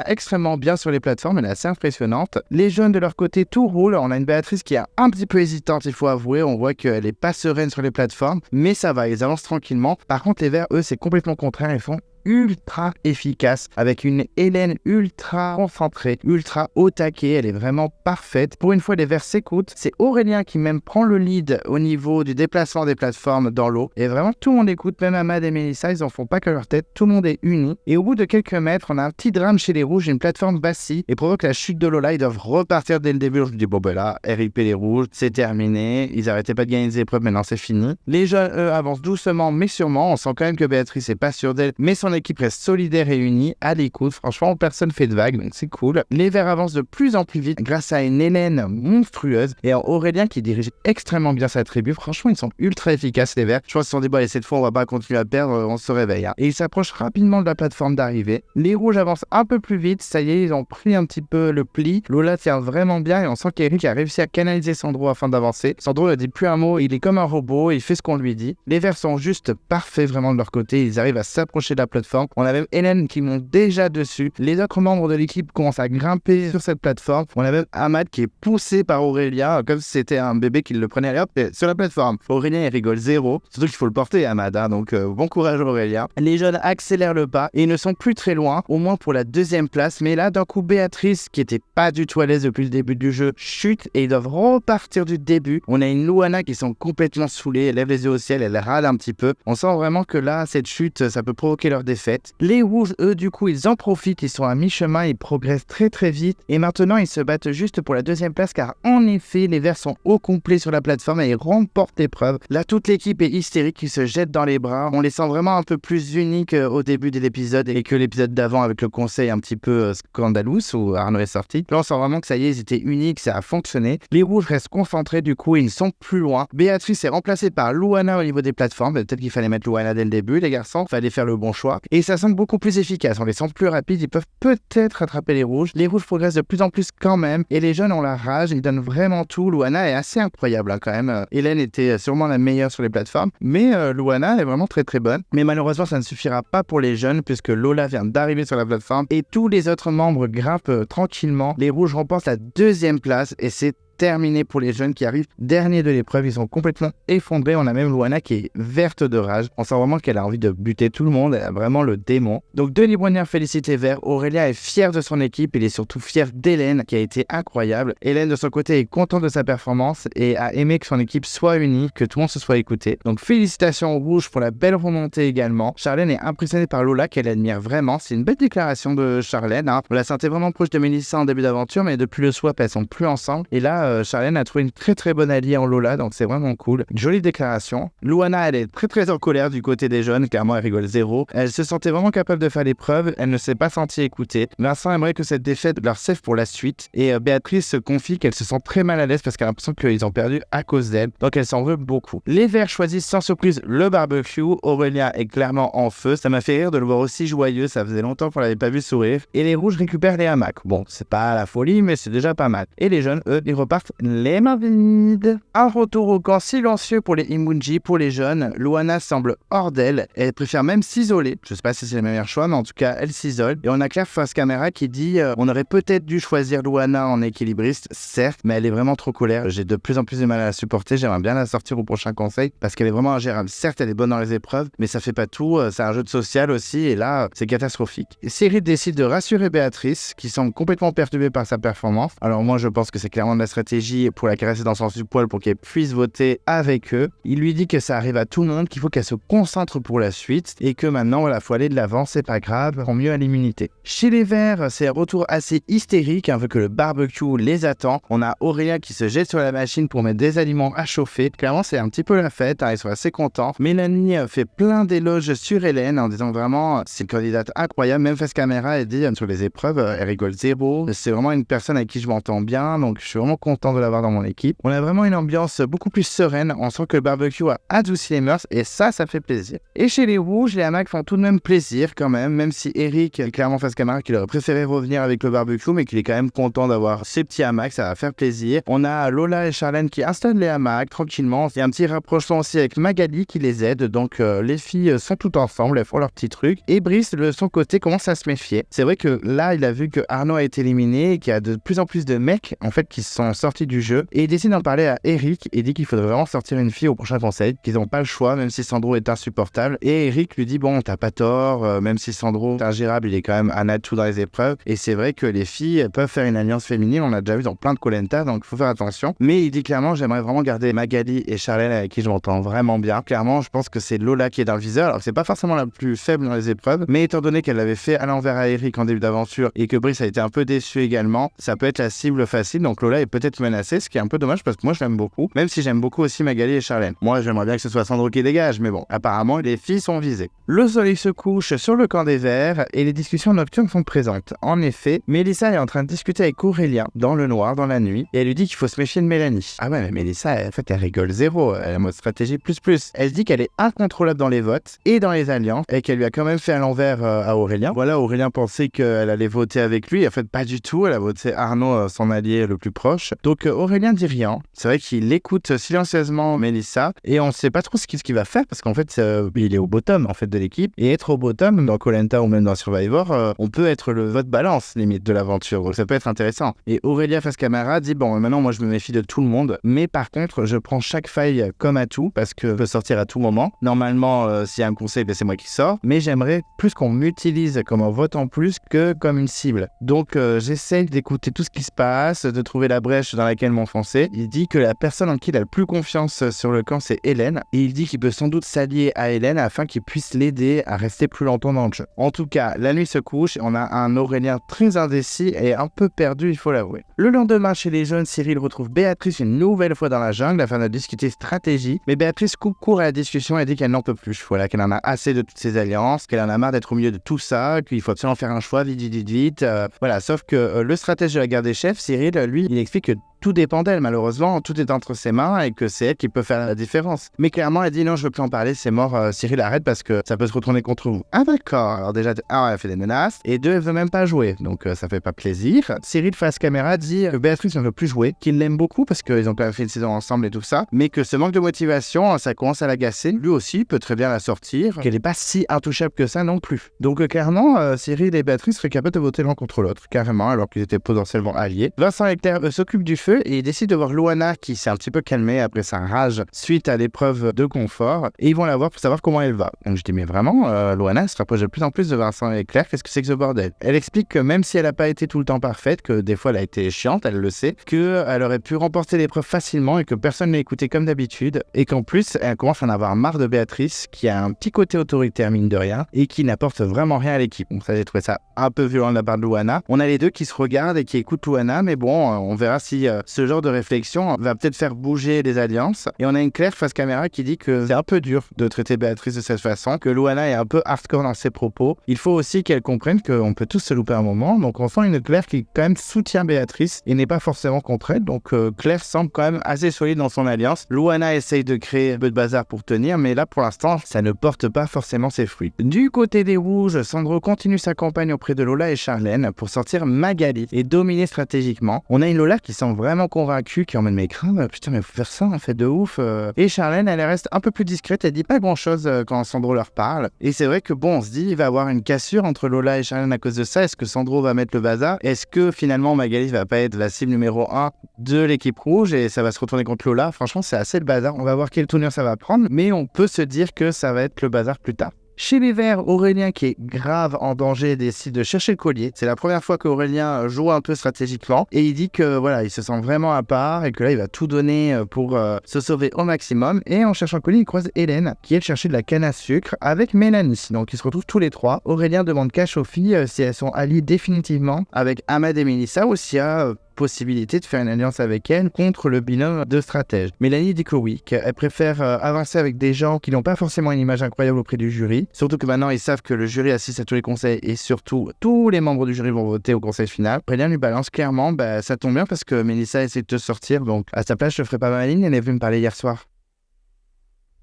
extrêmement bien sur les plateformes, elle est assez impressionnante. Les jeunes de leur côté, tout roule. On a une Béatrice qui est un petit peu hésitante, il faut avouer. On voit qu'elle est pas sereine sur les plateformes, mais ça va, ils avancent tranquillement. Par contre, les verts, eux, c'est complètement contraire, ils font ultra efficace, avec une Hélène ultra concentrée, ultra au taquet, elle est vraiment parfaite. Pour une fois, les verts s'écoutent. C'est Aurélien qui même prend le lead au niveau du déplacement des plateformes dans l'eau. Et vraiment, tout le monde écoute, même Ahmad et Mélissa, ils en font pas que leur tête, tout le monde est uni. Et au bout de quelques mètres, on a un petit drame chez les rouges, une plateforme bassie et provoque la chute de Lola. Ils doivent repartir dès le début. Je me dis, bon ben là, RIP les rouges, c'est terminé. Ils arrêtaient pas de gagner des épreuves, maintenant c'est fini. Les jeunes, eux, avancent doucement, mais sûrement. On sent quand même que Béatrice est pas sûre d'elle, mais son équipe reste solidaire et unie, à l'écoute. Franchement, personne fait de vagues, donc c'est cool. Les verts avancent de plus en plus vite grâce à une Hélène monstrueuse et à Aurélien qui dirige extrêmement bien sa tribu. Franchement, ils sont ultra efficaces, les verts. Je pense qu'ils se sont dit, bon, allez, cette fois, on va pas continuer à perdre, on se réveille. Et ils s'approchent rapidement de la plateforme d'arrivée. Les rouges avancent un peu plus vite. Ça y est, ils ont pris un petit peu le pli. Lola tient vraiment bien et on sent qu'Eric a réussi à canaliser Sandro afin d'avancer. Sandro ne dit plus un mot, il est comme un robot, il fait ce qu'on lui dit. Les verts sont juste parfaits vraiment de leur côté. Ils arrivent à s'approcher de la plateforme. On a même Hélène qui monte déjà dessus. Les autres membres de l'équipe commencent à grimper sur cette plateforme. On a même Ahmad qui est poussé par Aurélien, comme si c'était un bébé qui le prenait. Allez hop, sur la plateforme. Aurélien, il rigole zéro. Surtout qu'il faut le porter, Ahmad. Donc, bon courage, Aurélien. Les jeunes accélèrent le pas et ils ne sont plus très loin, au moins pour la deuxième place. Mais là, d'un coup, Béatrice, qui était pas du tout à l'aise depuis le début du jeu, chute et ils doivent repartir du début. On a une Louana qui sont complètement saoulées. Elle lève les yeux au ciel, elle râle un petit peu. On sent vraiment que là, cette chute, ça peut provoquer leur défaite. Les rouges, eux, du coup, ils en profitent, ils sont à mi-chemin, ils progressent très très vite et maintenant ils se battent juste pour la deuxième place car en effet, les verts sont au complet sur la plateforme et ils remportent l'épreuve. Là, toute l'équipe est hystérique, ils se jettent dans les bras. On les sent vraiment un peu plus uniques au début de l'épisode et que l'épisode d'avant avec le conseil un petit peu scandalous où Arnaud est sorti. Là, on sent vraiment que ça y est, ils étaient uniques, ça a fonctionné. Les rouges restent concentrés, du coup, ils sont plus loin. Béatrice est remplacée par Louana au niveau des plateformes. Peut-être qu'il fallait mettre Louana dès le début, les garçons. Il fallait faire le bon choix. Et ça semble beaucoup plus efficace. On les sent plus rapides, ils peuvent peut-être rattraper les rouges. Les rouges progressent de plus en plus quand même. Et les jeunes ont la rage, ils donnent vraiment tout. Louana est assez incroyable quand même. Hélène était sûrement la meilleure sur les plateformes. Mais Louana est vraiment très très bonne. Mais malheureusement, ça ne suffira pas pour les jeunes puisque Lola vient d'arriver sur la plateforme et tous les autres membres grimpent tranquillement. Les rouges remportent la deuxième place et c'est terminé pour les jeunes qui arrivent dernier de l'épreuve. Ils sont complètement effondrés. On a même Louana qui est verte de rage. On sent vraiment qu'elle a envie de buter tout le monde. Elle a vraiment le démon. Donc Denis Brogniart félicite les verts. Aurélien est fier de son équipe. Il est surtout fier d'Hélène qui a été incroyable. Hélène de son côté est contente de sa performance et a aimé que son équipe soit unie, que tout le monde se soit écouté. Donc félicitations aux rouges pour la belle remontée également. Charlène est impressionnée par Lola qu'elle admire vraiment. C'est une belle déclaration de Charlène. On la sentait vraiment proche de Mélissa en début d'aventure, mais depuis le swap, elles sont plus ensemble. Et là, Charlène a trouvé une très très bonne alliée en Lola, donc c'est vraiment cool. Une jolie déclaration. Louana, elle est très très en colère du côté des jeunes, clairement elle rigole zéro. Elle se sentait vraiment capable de faire l'épreuve, elle ne s'est pas sentie écoutée. Vincent aimerait que cette défaite leur sève pour la suite et Béatrice se confie qu'elle se sent très mal à l'aise parce qu'elle a l'impression qu'ils ont perdu à cause d'elle, donc elle s'en veut beaucoup. Les verts choisissent sans surprise le barbecue. Aurélien est clairement en feu, ça m'a fait rire de le voir aussi joyeux, ça faisait longtemps qu'on l'avait pas vu sourire. Et les rouges récupèrent les hamacs. Bon, c'est pas la folie, mais c'est déjà pas mal. Et les jeunes, eux, ils repartent les mains vides. Un retour au camp silencieux pour les Imunji, pour les jeunes. Louana semble hors d'elle. Elle préfère même s'isoler. Je sais pas si c'est le meilleur choix, mais en tout cas, elle s'isole. Et on a Claire face caméra qui dit on aurait peut-être dû choisir Louana en équilibriste, certes, mais elle est vraiment trop colère. J'ai de plus en plus de mal à la supporter. J'aimerais bien la sortir au prochain conseil parce qu'elle est vraiment ingérable. Certes, elle est bonne dans les épreuves, mais ça fait pas tout. C'est un jeu de social aussi. Et là, c'est catastrophique. Cyril décide de rassurer Béatrice, qui semble complètement perturbée par sa performance. Alors moi, je pense que c'est clairement de la stratégie pour la caresser dans son sous-poil pour qu'elle puisse voter avec eux. Il lui dit que ça arrive à tout le monde, qu'il faut qu'elle se concentre pour la suite et que maintenant, voilà, faut aller de l'avant, c'est pas grave, pour mieux à l'immunité. Chez les Verts, c'est un retour assez hystérique, vu que le barbecue les attend. On a Aurélien qui se jette sur la machine pour mettre des aliments à chauffer. Clairement, c'est un petit peu la fête, ils sont assez contents. Mélanie fait plein d'éloges sur Hélène en disant vraiment, c'est une candidate incroyable. Même face caméra, elle dit sur les épreuves, elle rigole zéro. C'est vraiment une personne avec qui je m'entends bien, donc je suis vraiment content content de l'avoir dans mon équipe. On a vraiment une ambiance beaucoup plus sereine. On sent que le barbecue a adouci les mœurs et ça fait plaisir. Et chez les rouges, les hamacs font tout de même plaisir quand même si Eric est clairement face caméra qu'il aurait préféré revenir avec le barbecue, mais qu'il est quand même content d'avoir ses petits hamacs, ça va faire plaisir. On a Lola et Charlène qui installent les hamacs tranquillement. Il y a un petit rapprochement aussi avec Magali qui les aide, donc les filles sont toutes ensemble, elles font leur petit truc. Et Brice, de son côté, commence à se méfier. C'est vrai que là, il a vu que Arnaud a été éliminé et qu'il y a de plus en plus de mecs en fait qui sont sortis du jeu, et il décide d'en parler à Eric et dit qu'il faudrait vraiment sortir une fille au prochain conseil, qu'ils n'ont pas le choix même si Sandro est insupportable. Et Eric lui dit bon, t'as pas tort, même si Sandro est ingérable, il est quand même un atout dans les épreuves, et c'est vrai que les filles peuvent faire une alliance féminine, on l'a déjà vu dans plein de Koh-Lanta, donc il faut faire attention. Mais il dit clairement, j'aimerais vraiment garder Magali et Charlène avec qui je m'entends vraiment bien. Clairement, je pense que c'est Lola qui est dans le viseur, alors c'est pas forcément la plus faible dans les épreuves, mais étant donné qu'elle l'avait fait à l'envers à Eric en début d'aventure et que Brice a été un peu déçu également, ça peut être la cible facile, donc Lola est peut-être menacée, ce qui est un peu dommage parce que moi je l'aime beaucoup, même si j'aime beaucoup aussi Magali et Charlène. Moi j'aimerais bien que ce soit Sandro qui dégage, mais bon, apparemment les filles sont visées. Le soleil se couche sur le camp des Verts et les discussions nocturnes sont présentes. En effet, Mélissa est en train de discuter avec Aurélien dans le noir, dans la nuit, et elle lui dit qu'il faut se méfier de Mélanie. Ah ouais, mais Mélissa, en fait, elle rigole zéro, elle a mode stratégie plus. Elle se dit qu'elle est incontrôlable dans les votes et dans les alliances, et qu'elle lui a quand même fait à l'envers à Aurélien. Voilà, Aurélien pensait qu'elle allait voter avec lui, en fait pas du tout, elle a voté Arnaud, son allié le plus proche. Donc Aurélien dit rien, c'est vrai qu'il écoute silencieusement Mélissa, et on ne sait pas trop ce qu'il va faire, parce qu'en fait, il est au bottom en fait de l'équipe, et être au bottom dans Koh-Lanta ou même dans Survivor, on peut être le vote balance limite de l'aventure, donc ça peut être intéressant. Et Aurélien face caméra dit bon, maintenant moi je me méfie de tout le monde, mais par contre je prends chaque faille comme atout, parce que je peux sortir à tout moment. Normalement, s'il y a un conseil, c'est moi qui sors, mais j'aimerais plus qu'on m'utilise comme un vote en plus que comme une cible. Donc j'essaie d'écouter tout ce qui se passe, de trouver la brèche dans laquelle m'enfoncer. Il dit que la personne en qui il a le plus confiance sur le camp, c'est Hélène, et il dit qu'il peut sans doute s'allier à Hélène afin qu'il puisse l'aider à rester plus longtemps dans le jeu. En tout cas, la nuit se couche et on a un Aurélien très indécis et un peu perdu, il faut l'avouer. Le lendemain, chez les jeunes, Cyril retrouve Béatrice une nouvelle fois dans la jungle afin de discuter stratégie, mais Béatrice coupe court à la discussion et dit qu'elle n'en peut plus. Voilà, qu'elle en a assez de toutes ces alliances, qu'elle en a marre d'être au milieu de tout ça, qu'il faut absolument faire un choix vite. Voilà, sauf que le stratège de la garde des chefs, Cyril, lui, il explique que tout dépend d'elle, malheureusement, tout est entre ses mains et que c'est elle qui peut faire la différence. Mais clairement, elle dit non, je veux plus en parler, c'est mort, Cyril, arrête parce que ça peut se retourner contre vous. Ah d'accord, alors déjà, elle fait des menaces, et deux, elle veut même pas jouer, donc ça fait pas plaisir. Cyril face caméra dit que Béatrice ne veut plus jouer, qu'il l'aime beaucoup parce qu'ils ont quand même fait une saison ensemble et tout ça, mais que ce manque de motivation, ça commence à l'agacer. Lui aussi peut très bien la sortir, qu'elle est pas si intouchable que ça non plus. Donc clairement, Cyril et Béatrice seraient capables de voter l'un contre l'autre, carrément, alors qu'ils étaient potentiellement alliés. Vincent et Claire s'occupent du feu et ils décident de voir Loana qui s'est un petit peu calmée après sa rage suite à l'épreuve de confort, et ils vont la voir pour savoir comment elle va. Donc je dis mais vraiment, Loana se rapproche de plus en plus de Vincent et Claire, qu'est-ce que c'est que ce bordel? Elle explique que même si elle n'a pas été tout le temps parfaite, que des fois elle a été chiante, elle le sait, qu'elle aurait pu remporter l'épreuve facilement et que personne ne l'a écoutée comme d'habitude, et qu'en plus elle commence à en avoir marre de Béatrice qui a un petit côté autoritaire mine de rien et qui n'apporte vraiment rien à l'équipe. Donc ça, j'ai trouvé ça un peu violent de la part de Loana. On a les deux qui se regardent et qui écoutent Loana, mais bon, on verra si ce genre de réflexion va peut-être faire bouger les alliances. Et on a une Claire face caméra qui dit que c'est un peu dur de traiter Béatrice de cette façon, que Loana est un peu hardcore dans ses propos. Il faut aussi qu'elle comprenne qu'on peut tous se louper un moment, donc on sent une Claire qui quand même soutient Béatrice et n'est pas forcément contre elle, donc Claire semble quand même assez solide dans son alliance. Loana essaye de créer un peu de bazar pour tenir, mais là pour l'instant ça ne porte pas forcément ses fruits. Du côté des rouges, Sandro continue sa campagne auprès de Lola et Charlène pour sortir Magali et dominer stratégiquement. On a une Lola qui semble vraiment convaincue, qui emmène mes crânes, putain mais faut faire ça en fait de ouf. Et Charlène elle reste un peu plus discrète, elle dit pas grand chose quand Sandro leur parle, et c'est vrai que bon, on se dit il va y avoir une cassure entre Lola et Charlène à cause de ça. Est-ce que Sandro va mettre le bazar? Est-ce que finalement Magali va pas être la cible numéro 1 de l'équipe rouge et ça va se retourner contre Lola? Franchement c'est assez le bazar, on va voir quelle tournure ça va prendre, mais on peut se dire que ça va être le bazar plus tard. Chez les Verts, Aurélien, qui est grave en danger, décide de chercher le collier. C'est la première fois qu'Aurélien joue un peu stratégiquement, et il dit que voilà, il se sent vraiment à part et que là il va tout donner pour se sauver au maximum. Et en cherchant le collier, il croise Hélène qui est chercher de la canne à sucre avec Mélanie. Donc ils se retrouvent tous les trois. Aurélien demande cash aux filles si elles sont alliées définitivement avec Ahmed et Mélissa ou s'il y a possibilité de faire une alliance avec elle contre le binôme de stratèges. Mélanie dit que oui, qu'elle préfère avancer avec des gens qui n'ont pas forcément une image incroyable auprès du jury, surtout que maintenant ils savent que le jury assiste à tous les conseils et surtout tous les membres du jury vont voter au conseil final. Aurélien lui balance clairement, ça tombe bien parce que Mélissa essaie de te sortir, donc à sa place je ferai pas ma ligne, elle est venue me parler hier soir.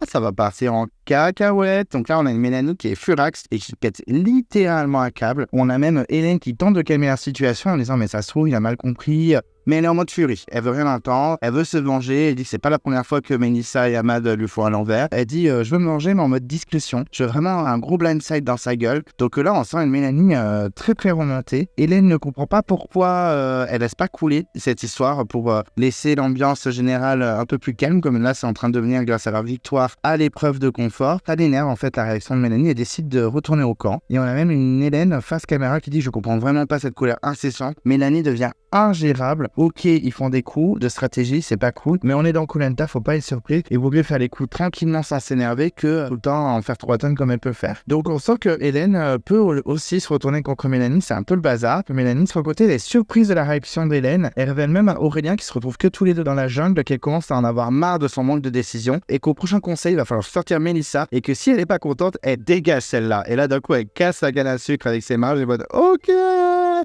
Ça va partir en cacahuète. Donc là, on a une Mélanie qui est furax et qui pète littéralement un câble. On a même Hélène qui tente de calmer la situation en disant « mais ça se trouve, il a mal compris ». Mais elle est en mode furie. Elle veut rien entendre. Elle veut se venger. Elle dit que c'est pas la première fois que Mélissa et Ahmad lui font à l'envers. Elle dit je veux me venger mais en mode discrétion. Je veux vraiment un gros blindside dans sa gueule. Donc là, on sent une Mélanie très très remontée. Hélène ne comprend pas pourquoi elle laisse pas couler cette histoire pour laisser l'ambiance générale un peu plus calme. Comme là, c'est en train de devenir grâce à leur victoire à l'épreuve de confort. Ça l'énerve en fait la réaction de Mélanie. Elle décide de retourner au camp. Et on a même une Hélène face caméra qui dit je comprends vraiment pas cette colère incessante. Mélanie devient ingérable. Ok, ils font des coups de stratégie, c'est pas cool, mais on est dans Koh-Lanta, faut pas être surpris. Il vaut mieux faire les coups tranquillement sans s'énerver que tout le temps en faire 3 tonnes comme elle peut faire. Donc on sent que Hélène peut aussi se retourner contre Mélanie, c'est un peu le bazar. Mélanie, de son côté, elle est surprise de la réaction d'Hélène. Elle révèle même à Aurélien qu'ils se retrouvent que tous les deux dans la jungle, qu'elle commence à en avoir marre de son manque de décision et qu'au prochain conseil, il va falloir sortir Mélissa et que si elle est pas contente, elle dégage celle-là. Et là, d'un coup, elle casse la canne à sucre avec ses mains. J'ai mode ok.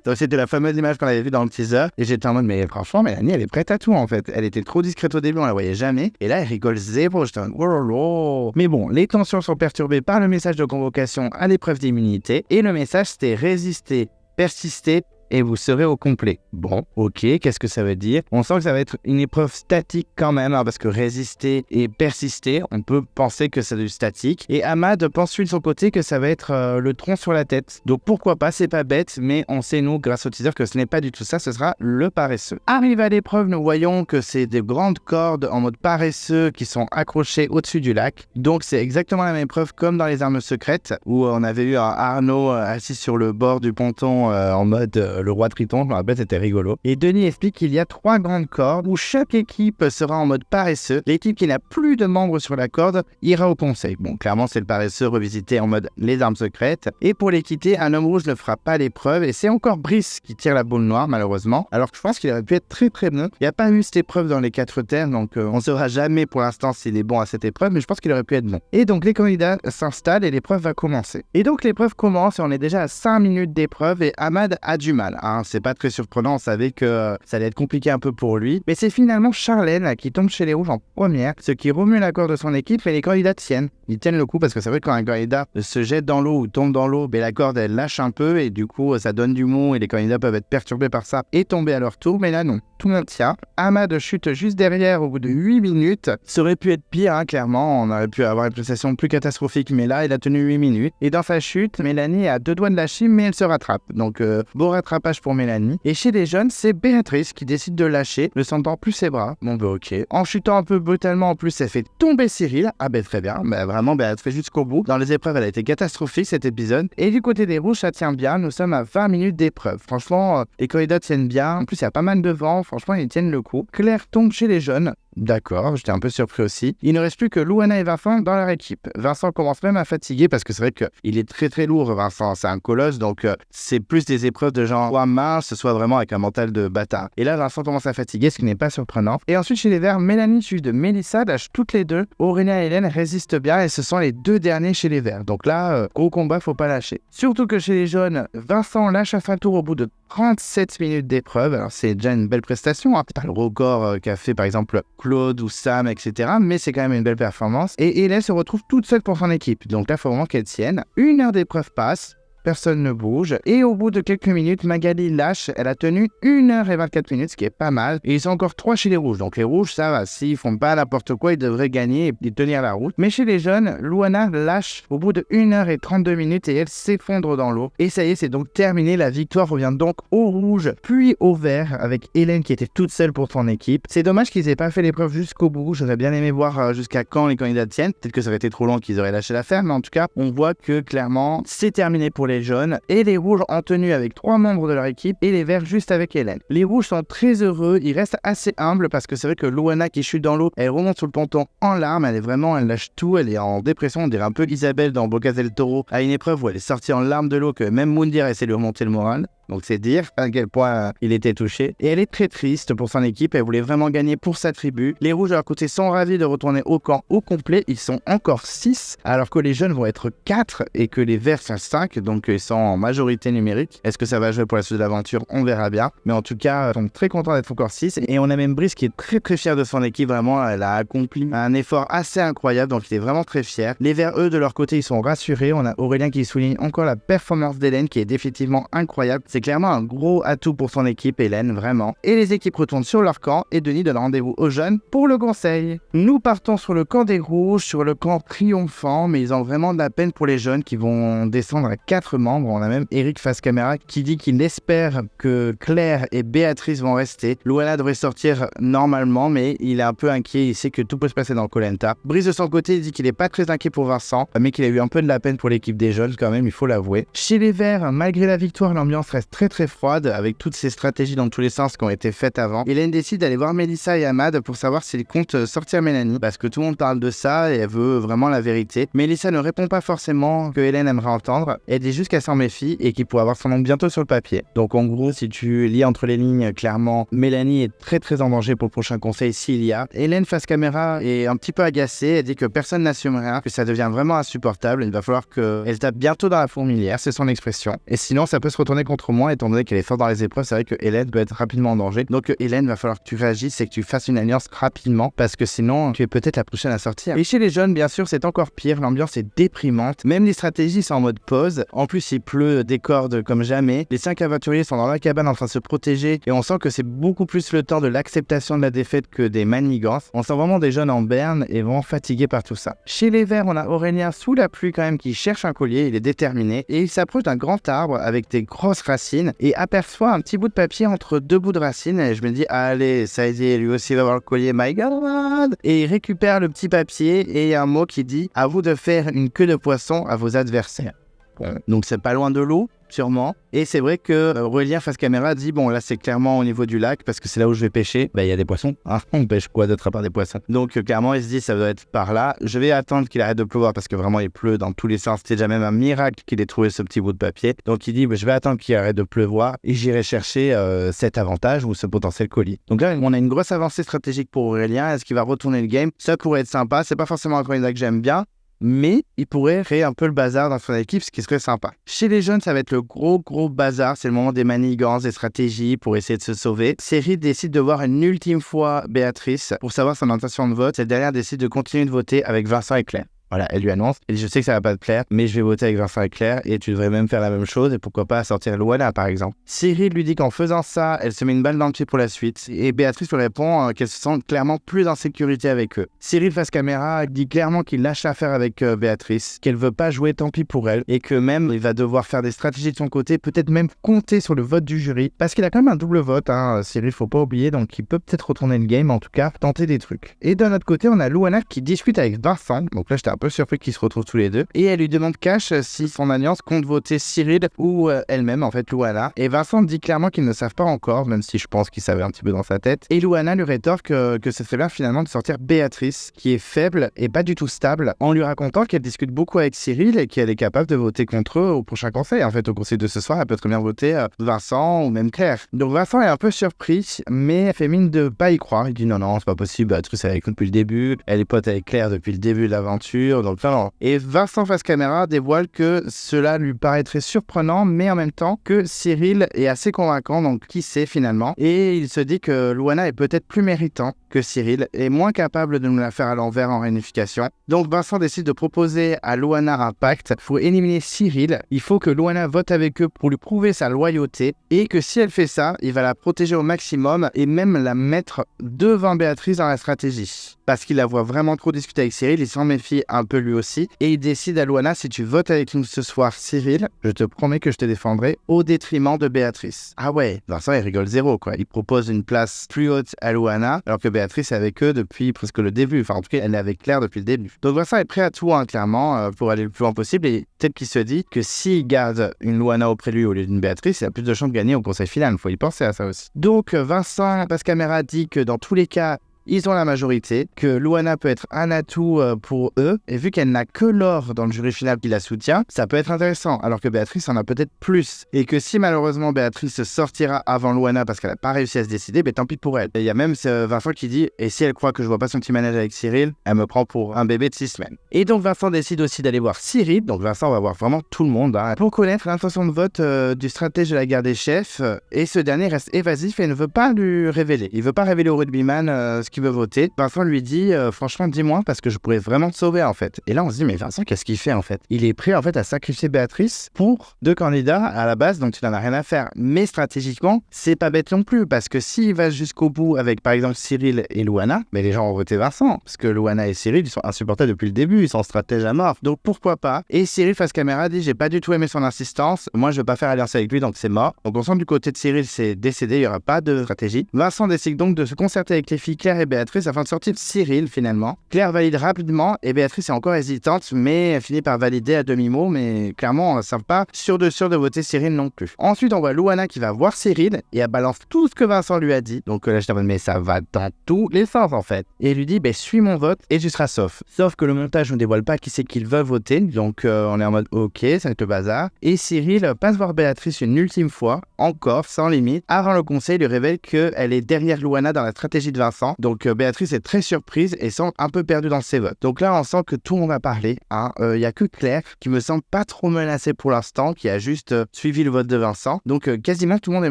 Donc c'était la fameuse image qu'on avait vue dans le teaser et j'étais en mode mais franchement Mélanie elle est prête à tout en fait. Elle était trop discrète au début, on la voyait jamais et là elle rigole zéro. J'étais en mode oh. Mais bon, les tensions sont perturbées par le message de convocation à l'épreuve d'immunité et le message c'était résister, persister et vous serez au complet. Bon, ok, qu'est-ce que ça veut dire? On sent que ça va être une épreuve statique quand même, hein, parce que résister et persister, on peut penser que c'est du statique. Et Ahmad pense lui de son côté que ça va être le tronc sur la tête. Donc pourquoi pas, c'est pas bête, mais on sait nous, grâce au teaser, que ce n'est pas du tout ça, ce sera le paresseux. Arrivé à l'épreuve, nous voyons que c'est des grandes cordes en mode paresseux qui sont accrochées au-dessus du lac. Donc c'est exactement la même épreuve comme dans les armes secrètes, où on avait eu un Arnaud assis sur le bord du ponton en mode le roi Triton, je me rappelle, c'était rigolo. Et Denis explique qu'il y a 3 grandes cordes où chaque équipe sera en mode paresseux. L'équipe qui n'a plus de membres sur la corde ira au conseil. Bon, clairement, c'est le paresseux revisité en mode les armes secrètes. Et pour les quitter, un homme rouge ne fera pas l'épreuve et c'est encore Brice qui tire la boule noire, malheureusement. Alors que je pense qu'il aurait pu être très très bon. Il n'y a pas eu cette épreuve dans les 4 terres, donc on ne saura jamais pour l'instant s'il est bon à cette épreuve, mais je pense qu'il aurait pu être bon. Et donc les candidats s'installent et l'épreuve va commencer. Et donc l'épreuve commence et on est déjà à 5 minutes d'épreuve et Ahmad a du mal. C'est pas très surprenant, on savait que ça allait être compliqué un peu pour lui. Mais c'est finalement Charlène qui tombe chez les rouges en première, ce qui remue la corde de son équipe et les candidats tiennent. Ils tiennent le coup parce que c'est vrai que quand un candidat se jette dans l'eau ou tombe dans l'eau, la corde elle lâche un peu et du coup ça donne du mou et les candidats peuvent être perturbés par ça et tomber à leur tour. Mais là non, tout le monde tient. Ahmad chute juste derrière au bout de 8 minutes. Ça aurait pu être pire, clairement. On aurait pu avoir une prestation plus catastrophique, mais là il a tenu 8 minutes. Et dans sa chute, Mélanie a 2 doigts de lâcher, mais elle se rattrape. Donc beau rattrapage pour Mélanie. Et chez les jeunes, c'est Béatrice qui décide de lâcher, ne sentant plus ses bras. Bon ok. En chutant un peu brutalement en plus, elle fait tomber Cyril. Très bien. Vraiment, elle fait jusqu'au bout. Dans les épreuves, elle a été catastrophique cet épisode. Et du côté des rouges, ça tient bien. Nous sommes à 20 minutes d'épreuve. Franchement, les candidats tiennent bien. En plus, il y a pas mal de vent. Franchement, ils tiennent le coup. Claire tombe chez les jeunes. D'accord, j'étais un peu surpris aussi. Il ne reste plus que Louana et Vincent dans leur équipe. Vincent commence même à fatiguer parce que c'est vrai qu'il est très très lourd, Vincent. C'est un colosse, donc c'est plus des épreuves de genre soit mince, soit vraiment avec un mental de bâtard. Et là, Vincent commence à fatiguer, ce qui n'est pas surprenant. Et ensuite, chez les Verts, Mélanie suivie de Mélissa lâche toutes les deux. Aurélien et Hélène résistent bien et ce sont les 2 derniers chez les Verts. Donc là, gros combat, faut pas lâcher. Surtout que chez les jaunes, Vincent lâche à son tour au bout de 37 minutes d'épreuve. Alors c'est déjà une belle prestation, c'est pas le record qu'a fait par exemple Claude ou Sam, etc. Mais c'est quand même une belle performance. Et Hélène se retrouve toute seule pour son équipe. Donc là, il faut vraiment qu'elle tienne. 1 heure d'épreuve passe. Personne ne bouge. Et au bout de quelques minutes, Magali lâche. Elle a tenu 1h24 minutes, ce qui est pas mal. Et ils sont encore 3 chez les rouges. Donc les rouges, ça va. S'ils font pas n'importe quoi, ils devraient gagner et tenir la route. Mais chez les jeunes, Louana lâche au bout de 1h32 minutes et elle s'effondre dans l'eau. Et ça y est, c'est donc terminé. La victoire revient donc au rouge, puis au vert, avec Hélène qui était toute seule pour son équipe. C'est dommage qu'ils aient pas fait l'épreuve jusqu'au bout. J'aurais bien aimé voir jusqu'à quand les candidats tiennent. Peut-être que ça aurait été trop long qu'ils auraient lâché l'affaire. Mais en tout cas, on voit que clairement, c'est terminé pour les jaunes et les rouges en tenue avec 3 membres de leur équipe et les verts juste avec Hélène. Les rouges sont très heureux, ils restent assez humbles parce que c'est vrai que Louana qui chute dans l'eau, elle remonte sur le ponton en larmes, elle lâche tout, elle est en dépression, on dirait un peu Isabelle dans Bocas del Toro à une épreuve où elle est sortie en larmes de l'eau que même Moundir essaie de lui remonter le moral. Donc c'est dire à quel point il était touché. Et elle est très triste pour son équipe, elle voulait vraiment gagner pour sa tribu. Les rouges de leur côté sont ravis de retourner au camp au complet, ils sont encore 6, alors que les jeunes vont être 4 et que les verts sont 5, donc ils sont en majorité numérique. Est-ce que ça va jouer pour la suite de l'aventure? On verra bien. Mais en tout cas, ils sont très contents d'être encore 6. Et on a même Brice qui est très très fier de son équipe, vraiment, elle a accompli un effort assez incroyable, donc il est vraiment très fier. Les verts, eux, de leur côté, ils sont rassurés. On a Aurélien qui souligne encore la performance d'Hélène qui est définitivement incroyable. C'est clairement un gros atout pour son équipe, Hélène, vraiment. Et les équipes retournent sur leur camp et Denis donne rendez-vous aux jeunes pour le conseil. Nous partons sur le camp des rouges, sur le camp triomphant, mais ils ont vraiment de la peine pour les jeunes qui vont descendre à 4 membres. On a même Eric face caméra qui dit qu'il espère que Claire et Béatrice vont rester. Luana devrait sortir normalement, mais il est un peu inquiet. Il sait que tout peut se passer dans Koh Lanta. Brice de son côté, il dit qu'il n'est pas très inquiet pour Vincent, mais qu'il a eu un peu de la peine pour l'équipe des jeunes quand même, il faut l'avouer. Chez les Verts, malgré la victoire, l'ambiance reste très très froide avec toutes ces stratégies dans tous les sens qui ont été faites avant. Hélène décide d'aller voir Mélissa et Ahmad pour savoir s'ils comptent sortir Mélanie, parce que tout le monde parle de ça et elle veut vraiment la vérité. Mélissa ne répond pas forcément que Hélène aimerait entendre, elle dit juste qu'elle s'en méfie et qu'il pourrait avoir son nom bientôt sur le papier. Donc en gros, si tu lis entre les lignes, clairement, Mélanie est très très en danger pour le prochain conseil s'il y a. Hélène face caméra est un petit peu agacée, elle dit que personne n'assume rien, que ça devient vraiment insupportable, il va falloir qu'elle tape bientôt dans la fourmilière, c'est son expression. Et sinon, ça peut se retourner contre moi, étant donné qu'elle est forte dans les épreuves, c'est vrai que Hélène peut être rapidement en danger. Donc Hélène, va falloir que tu réagisses et que tu fasses une alliance rapidement, parce que sinon, tu es peut-être la prochaine à sortir. Et chez les jeunes, bien sûr, c'est encore pire, l'ambiance est déprimante, même les stratégies sont en mode pause, en plus il pleut des cordes comme jamais, les 5 aventuriers sont dans la cabane en train de se protéger, et on sent que c'est beaucoup plus le temps de l'acceptation de la défaite que des manigances. On sent vraiment des jeunes en berne et vraiment fatigués par tout ça. Chez les verts, on a Aurélien sous la pluie quand même qui cherche un collier, il est déterminé, et il s'approche d'un grand arbre avec des grosses racines et aperçoit un petit bout de papier entre 2 bouts de racines, et je me dis, allez, ça y est, lui aussi va avoir le collier, my god! Et il récupère le petit papier et il y a un mot qui dit, à vous de faire une queue de poisson à vos adversaires. Bon, donc c'est pas loin de l'eau, sûrement. Et c'est vrai que Aurélien face caméra dit, bon là c'est clairement au niveau du lac, parce que c'est là où je vais pêcher. Bah il y a des poissons, hein, on pêche quoi d'autre à part des poissons. Donc clairement il se dit, ça doit être par là. Je vais attendre qu'il arrête de pleuvoir, parce que vraiment il pleut dans tous les sens. C'était déjà même un miracle qu'il ait trouvé ce petit bout de papier. Donc il dit, bah, je vais attendre qu'il arrête de pleuvoir et j'irai chercher cet avantage ou ce potentiel colis. Donc là on a une grosse avancée stratégique pour Aurélien. Est-ce qu'il va retourner le game? Ça pourrait être sympa, c'est pas forcément un candidat que j'aime bien, mais il pourrait créer un peu le bazar dans son équipe, ce qui serait sympa. Chez les jeunes, ça va être le gros bazar, c'est le moment des manigances, des stratégies pour essayer de se sauver. Cyril décide de voir une ultime fois Béatrice pour savoir son intention de vote. Cette dernière décide de continuer de voter avec Vincent et Claire. Voilà, elle lui annonce, elle dit, je sais que ça va pas te plaire, mais je vais voter avec Vincent et Claire et tu devrais même faire la même chose et pourquoi pas sortir Luana par exemple. Cyril lui dit qu'en faisant ça, elle se met une balle dans le pied pour la suite et Béatrice lui répond qu'elle se sent clairement plus en sécurité avec eux. Cyril face caméra dit clairement qu'il lâche l'affaire avec Béatrice, qu'elle veut pas jouer, tant pis pour elle, et que même il va devoir faire des stratégies de son côté, peut-être même compter sur le vote du jury, parce qu'il a quand même un double vote, hein, Cyril, faut pas oublier, donc il peut peut-être retourner le game, en tout cas tenter des trucs. Et d'un autre côté, on a Luana qui discute avec Vincent, donc là j'étais un peu surpris qu'ils se retrouvent tous les deux, et elle lui demande cash si son alliance compte voter Cyril ou elle-même, en fait Luana, et Vincent dit clairement qu'ils ne savent pas encore, même si je pense qu'il savait un petit peu dans sa tête, et Luana lui rétorque que ce serait bien finalement de sortir Béatrice, qui est faible et pas du tout stable, en lui racontant qu'elle discute beaucoup avec Cyril et qu'elle est capable de voter contre eux au prochain conseil. En fait, au conseil de ce soir, elle peut très bien voter Vincent ou même Claire. Donc Vincent est un peu surpris, mais elle fait mine de pas y croire. Il dit non, c'est pas possible, Béatrice est avec nous depuis le début, elle est pote avec Claire depuis le début de l'aventure, donc non. Et Vincent face caméra dévoile que cela lui paraîtrait surprenant, mais en même temps que Cyril est assez convaincant, donc qui sait finalement. Et il se dit que Luana est peut-être plus méritant que Cyril est moins capable de nous la faire à l'envers en réunification. Donc Vincent décide de proposer à Luana un pacte pour éliminer Cyril. Il faut que Luana vote avec eux pour lui prouver sa loyauté et que si elle fait ça, il va la protéger au maximum et même la mettre devant Béatrice dans la stratégie. Parce qu'il la voit vraiment trop discuter avec Cyril, il s'en méfie un peu lui aussi. Et il décide à Luana, si tu votes avec nous ce soir Cyril, je te promets que je te défendrai au détriment de Béatrice. Ah ouais, Vincent il rigole zéro quoi. Il propose une place plus haute à Luana alors que Béatrice est avec eux depuis presque le début. Enfin en tout cas elle est avec Claire depuis le début. Donc Vincent est prêt à tout clairement pour aller le plus loin possible et peut-être qu'il se dit que s'il garde une Luana auprès de lui au lieu d'une Béatrice, il a plus de chances de gagner au conseil final. Il faut y penser à ça aussi. Donc Vincent face caméra dit que dans tous les cas ils ont la majorité, que Louana peut être un atout pour eux, et vu qu'elle n'a que Laure dans le jury final qui la soutient, ça peut être intéressant, alors que Béatrice en a peut-être plus. Et que si malheureusement Béatrice sortira avant Louana parce qu'elle n'a pas réussi à se décider, ben tant pis pour elle. Il y a même Vincent qui dit « Et si elle croit que je vois pas son petit manège avec Cyril, elle me prend pour un bébé de 6 semaines. » Et donc Vincent décide aussi d'aller voir Cyril, donc Vincent va voir vraiment tout le monde, pour connaître l'intention de vote du stratège de la guerre des chefs, et ce dernier reste évasif et ne veut pas lui révéler. Il veut pas révéler au rugbyman ce qu'il veut voter. Vincent lui dit « Franchement, dis-moi, parce que je pourrais vraiment te sauver en fait. » Et là on se dit « Mais Vincent, qu'est-ce qu'il fait en fait ?» Il est prêt en fait à sacrifier Béatrice pour 2 candidats à la base dont il n'en a rien à faire. Mais stratégiquement, c'est pas bête non plus, parce que s'il va jusqu'au bout avec par exemple Cyril et Louana, mais les gens ont voté Vincent, parce que Louana et Cyril, ils sont insupportables depuis le début, ils sont stratèges à mort. Donc pourquoi pas. Et Cyril face caméra dit « J'ai pas du tout aimé son insistance, moi je veux pas faire alliance avec lui, donc c'est mort. » Donc on sent du côté de Cyril, c'est décédé, il y aura pas de stratégie. Vincent décide donc de se concerter avec les filles Claire et Béatrice afin de sortir Cyril finalement. Claire valide rapidement et Béatrice est encore hésitante, mais elle finit par valider à demi-mot, mais clairement on ne savent pas sûr de voter Cyril non plus. Ensuite on voit Louana qui va voir Cyril et elle balance tout ce que Vincent lui a dit. Donc là je t'avoue, mais ça va dans tous les sens en fait. Et elle lui dit suis mon vote et tu seras sauf. Sauf que le montage ne dévoile pas qui c'est qu'il veut voter, donc on est en mode ok, ça va être le bazar. Et Cyril passe voir Béatrice une ultime fois, encore, sans limite. Avant le conseil, lui révèle qu'elle est derrière Louana dans la stratégie de Vincent. Donc Béatrice est très surprise et semble un peu perdue dans ses votes. Donc là, on sent que tout le monde va parler. Il y a que Claire qui me semble pas trop menacée pour l'instant, qui a juste suivi le vote de Vincent. Donc quasiment tout le monde est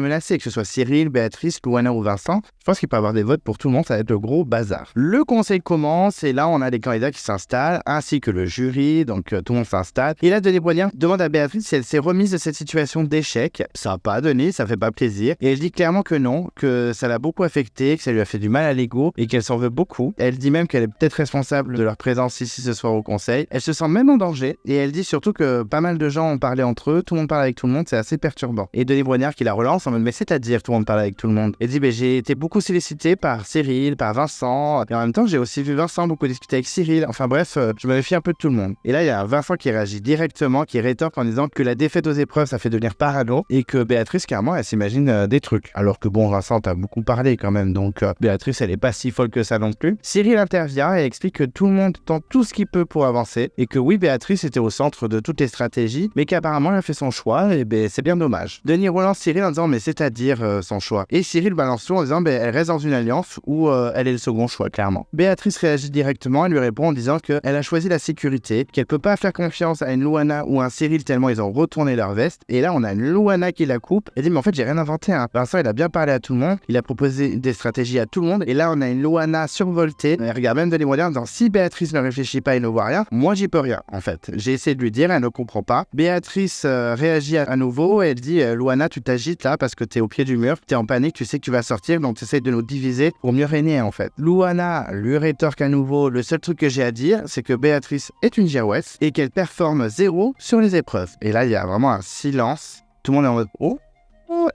menacé, que ce soit Cyril, Béatrice, Louana ou Vincent. Je pense qu'il peut y avoir des votes pour tout le monde, ça va être le gros bazar. Le conseil commence et là, on a les candidats qui s'installent, ainsi que le jury. Donc tout le monde s'installe. Et là, Denis Brognard demande à Béatrice si elle s'est remise de cette situation d'échec. Ça n'a pas donné, ça fait pas plaisir. Et elle dit clairement que non, que ça l'a beaucoup affectée, que ça lui a fait du mal à l'ego et qu'elle s'en veut beaucoup. Elle dit même qu'elle est peut-être responsable de leur présence ici ce soir au conseil. Elle se sent même en danger et elle dit surtout que pas mal de gens ont parlé entre eux, tout le monde parle avec tout le monde, c'est assez perturbant. Et Denis Brognard qui la relance en mode mais c'est-à-dire tout le monde parle avec tout le monde. Elle dit j'ai été beaucoup sollicité par Cyril, par Vincent et en même temps j'ai aussi vu Vincent beaucoup discuter avec Cyril. Enfin bref, je me méfie un peu de tout le monde. Et là il y a un Vincent qui réagit directement, qui rétorque en disant que la défaite aux épreuves ça fait devenir parano et que Béatrice carrément elle s'imagine des trucs. Alors que bon, Vincent a beaucoup parlé quand même, donc Béatrice elle est pas si folle que ça non plus. Cyril intervient et explique que tout le monde tente tout ce qu'il peut pour avancer et que oui, Béatrice était au centre de toutes les stratégies, mais qu'apparemment elle a fait son choix et c'est bien dommage. Denis relance Cyril en disant mais c'est-à-dire son choix. Et Cyril balance tout en disant elle reste dans une alliance où elle est le second choix clairement. Béatrice réagit directement et lui répond en disant qu'elle a choisi la sécurité, qu'elle peut pas faire confiance à une Louana ou un Cyril tellement ils ont retourné leur veste. Et là on a une Louana qui la coupe et dit mais en fait j'ai rien inventé. Vincent il a bien parlé à tout le monde, il a proposé des stratégies à tout le monde et là on a une Louana survoltée. Elle regarde même Denis Brognard en disant si Béatrice ne réfléchit pas et ne voit rien, moi j'y peux rien en fait. J'ai essayé de lui dire, elle ne comprend pas. Béatrice réagit à nouveau et elle dit Louana tu t'agites là parce que t'es au pied du mur, t'es en panique, tu sais que tu vas sortir donc tu essaies de nous diviser pour mieux régner en fait. Louana lui rétorque à nouveau le seul truc que j'ai à dire c'est que Béatrice est une girouette et qu'elle performe 0 sur les épreuves. Et là il y a vraiment un silence, tout le monde est en mode oh.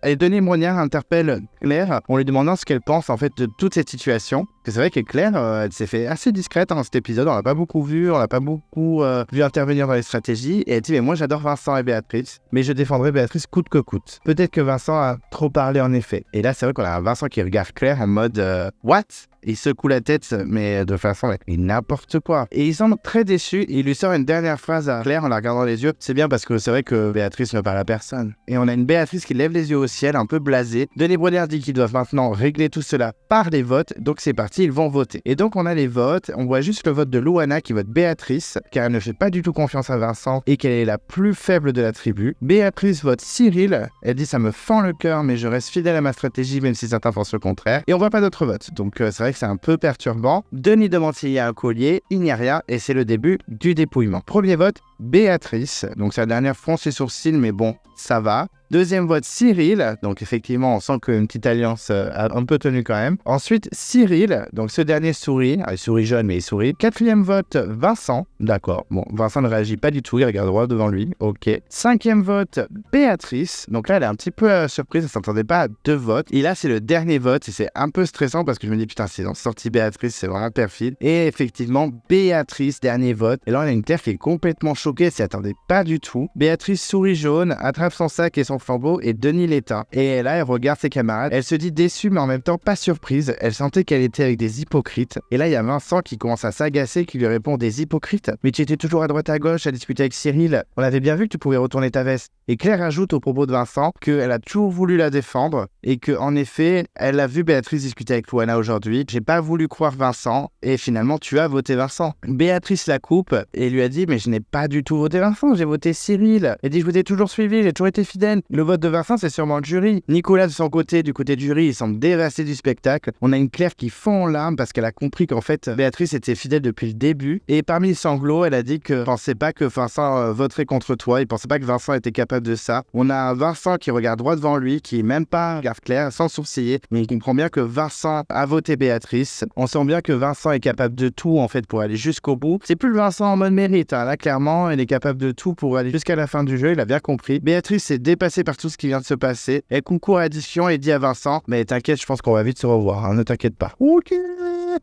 Et Denis Brognard interpelle Claire en lui demandant ce qu'elle pense en fait de toute cette situation. C'est vrai que Claire, elle s'est fait assez discrète dans cet épisode, on l'a pas beaucoup vu, on l'a pas beaucoup vu intervenir dans les stratégies. Et elle dit mais moi j'adore Vincent et Béatrice, mais je défendrai Béatrice coûte que coûte. Peut-être que Vincent a trop parlé en effet. Et là c'est vrai qu'on a un Vincent qui regarde Claire en mode what? Il secoue la tête, mais de façon n'importe quoi. Et il semble très déçu. Il lui sort une dernière phrase à Claire en la regardant les yeux. C'est bien parce que c'est vrai que Béatrice ne parle à personne. Et on a une Béatrice qui lève les yeux au ciel, un peu blasée. Denis Brognard dit qu'ils doivent maintenant régler tout cela par les votes. Donc c'est parti, ils vont voter. Et donc on a les votes. On voit juste le vote de Louana qui vote Béatrice, car elle ne fait pas du tout confiance à Vincent et qu'elle est la plus faible de la tribu. Béatrice vote Cyril. Elle dit ça me fend le cœur, mais je reste fidèle à ma stratégie, même si certains pensent le contraire. Et on voit pas d'autres votes. Donc c'est vrai que c'est un peu perturbant. Denis demande s'il y a un collier, il n'y a rien et c'est le début du dépouillement. Premier vote, Béatrice. Donc sa dernière fronce les sourcils, mais bon, ça va. Deuxième vote, Cyril. Donc effectivement, on sent qu'une petite alliance a un peu tenu quand même. Ensuite, Cyril. Donc ce dernier sourit. Il sourit jeune, mais il sourit. Quatrième vote, Vincent. D'accord. Bon, Vincent ne réagit pas du tout. Il regarde droit devant lui. Ok. Cinquième vote, Béatrice. Donc là, elle est un petit peu surprise. Elle ne s'attendait pas à 2 votes. Et là, c'est le dernier vote. Et c'est un peu stressant parce que je me dis, putain, c'est sorti Béatrice. C'est vraiment perfide. Et effectivement, Béatrice, dernier vote. Et là, on a une Claire qui est complètement choquée. Elle s'y attendait pas du tout. Béatrice sourit jaune, attrape attrape son sac et son flambeau et Denis l'éteint. Et là, elle regarde ses camarades. Elle se dit déçue, mais en même temps pas surprise. Elle sentait qu'elle était avec des hypocrites. Et là, il y a Vincent qui commence à s'agacer, qui lui répond des hypocrites. Mais tu étais toujours à droite à gauche à discuter avec Cyril. On avait bien vu que tu pouvais retourner ta veste. Et Claire ajoute au propos de Vincent qu'elle a toujours voulu la défendre et qu'en effet, elle a vu Béatrice discuter avec Louana aujourd'hui. J'ai pas voulu croire Vincent et finalement, tu as voté Vincent. Béatrice la coupe et lui a dit mais je n'ai pas du tout voté Vincent, j'ai voté Cyril. Elle dit je vous ai toujours suivi, j'ai toujours été fidèle. Le vote de Vincent, c'est sûrement le jury. Nicolas de son côté, du côté du jury, il semble dévasté du spectacle. On a une Claire qui fond en larmes parce qu'elle a compris qu'en fait, Béatrice était fidèle depuis le début. Et parmi les sanglots, elle a dit qu'elle pensait pas que Vincent voterait contre toi. Il pensait pas que Vincent était capable de ça. On a un Vincent qui regarde droit devant lui, qui même pas regarde Claire, sans sourciller. Mais on comprend bien que Vincent a voté Béatrice. On sent bien que Vincent est capable de tout en fait pour aller jusqu'au bout. C'est plus le Vincent en mode mérite. Là, clairement, elle est capable de tout pour aller jusqu'à la fin du jeu. Il a bien compris. Béatrice est dépassée par tout ce qui vient de se passer. Elle concourt à l'addition et dit à Vincent mais t'inquiète, je pense qu'on va vite se revoir. Hein, ne t'inquiète pas. Ok.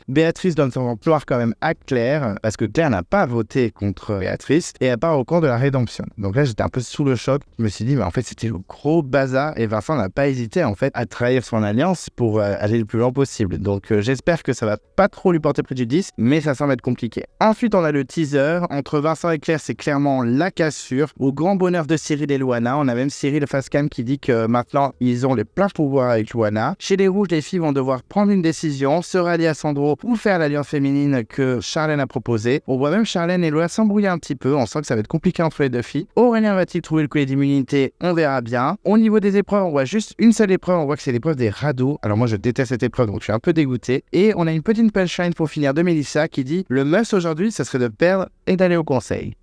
Béatrice donne son gloire quand même à Claire parce que Claire n'a pas voté contre Béatrice et elle part au camp de la rédemption. Donc là, j'étais un peu sous le choc. Je me suis dit mais en fait, c'était le gros bazar et Vincent n'a pas hésité en fait à trahir son alliance pour aller le plus loin possible. Donc j'espère que ça va pas trop lui porter préjudice, mais ça semble être compliqué. Ensuite, on a le teaser. Entre Vincent et Claire, c'est clairement la cassure. Au grand bonheur de Cyril et Louana, on a même Cyril Facecam qui dit que maintenant, ils ont les pleins pouvoirs avec Louana. Chez les Rouges, les filles vont devoir prendre une décision, se rallier à Sandro ou faire l'alliance féminine que Charlène a proposée. On voit même Charlène et Lola s'embrouiller un petit peu. On sent que ça va être compliqué entre les deux filles. Aurélien va-t-il trouver le collier d'immunité? On verra bien. Au niveau des épreuves, on voit juste une seule épreuve. On voit que c'est l'épreuve des radeaux. Alors moi, je déteste cette épreuve, donc je suis un peu dégoûté. Et on a une petite punchline pour finir de Mélissa qui dit « Le must aujourd'hui, ça serait de perdre et d'aller au conseil ».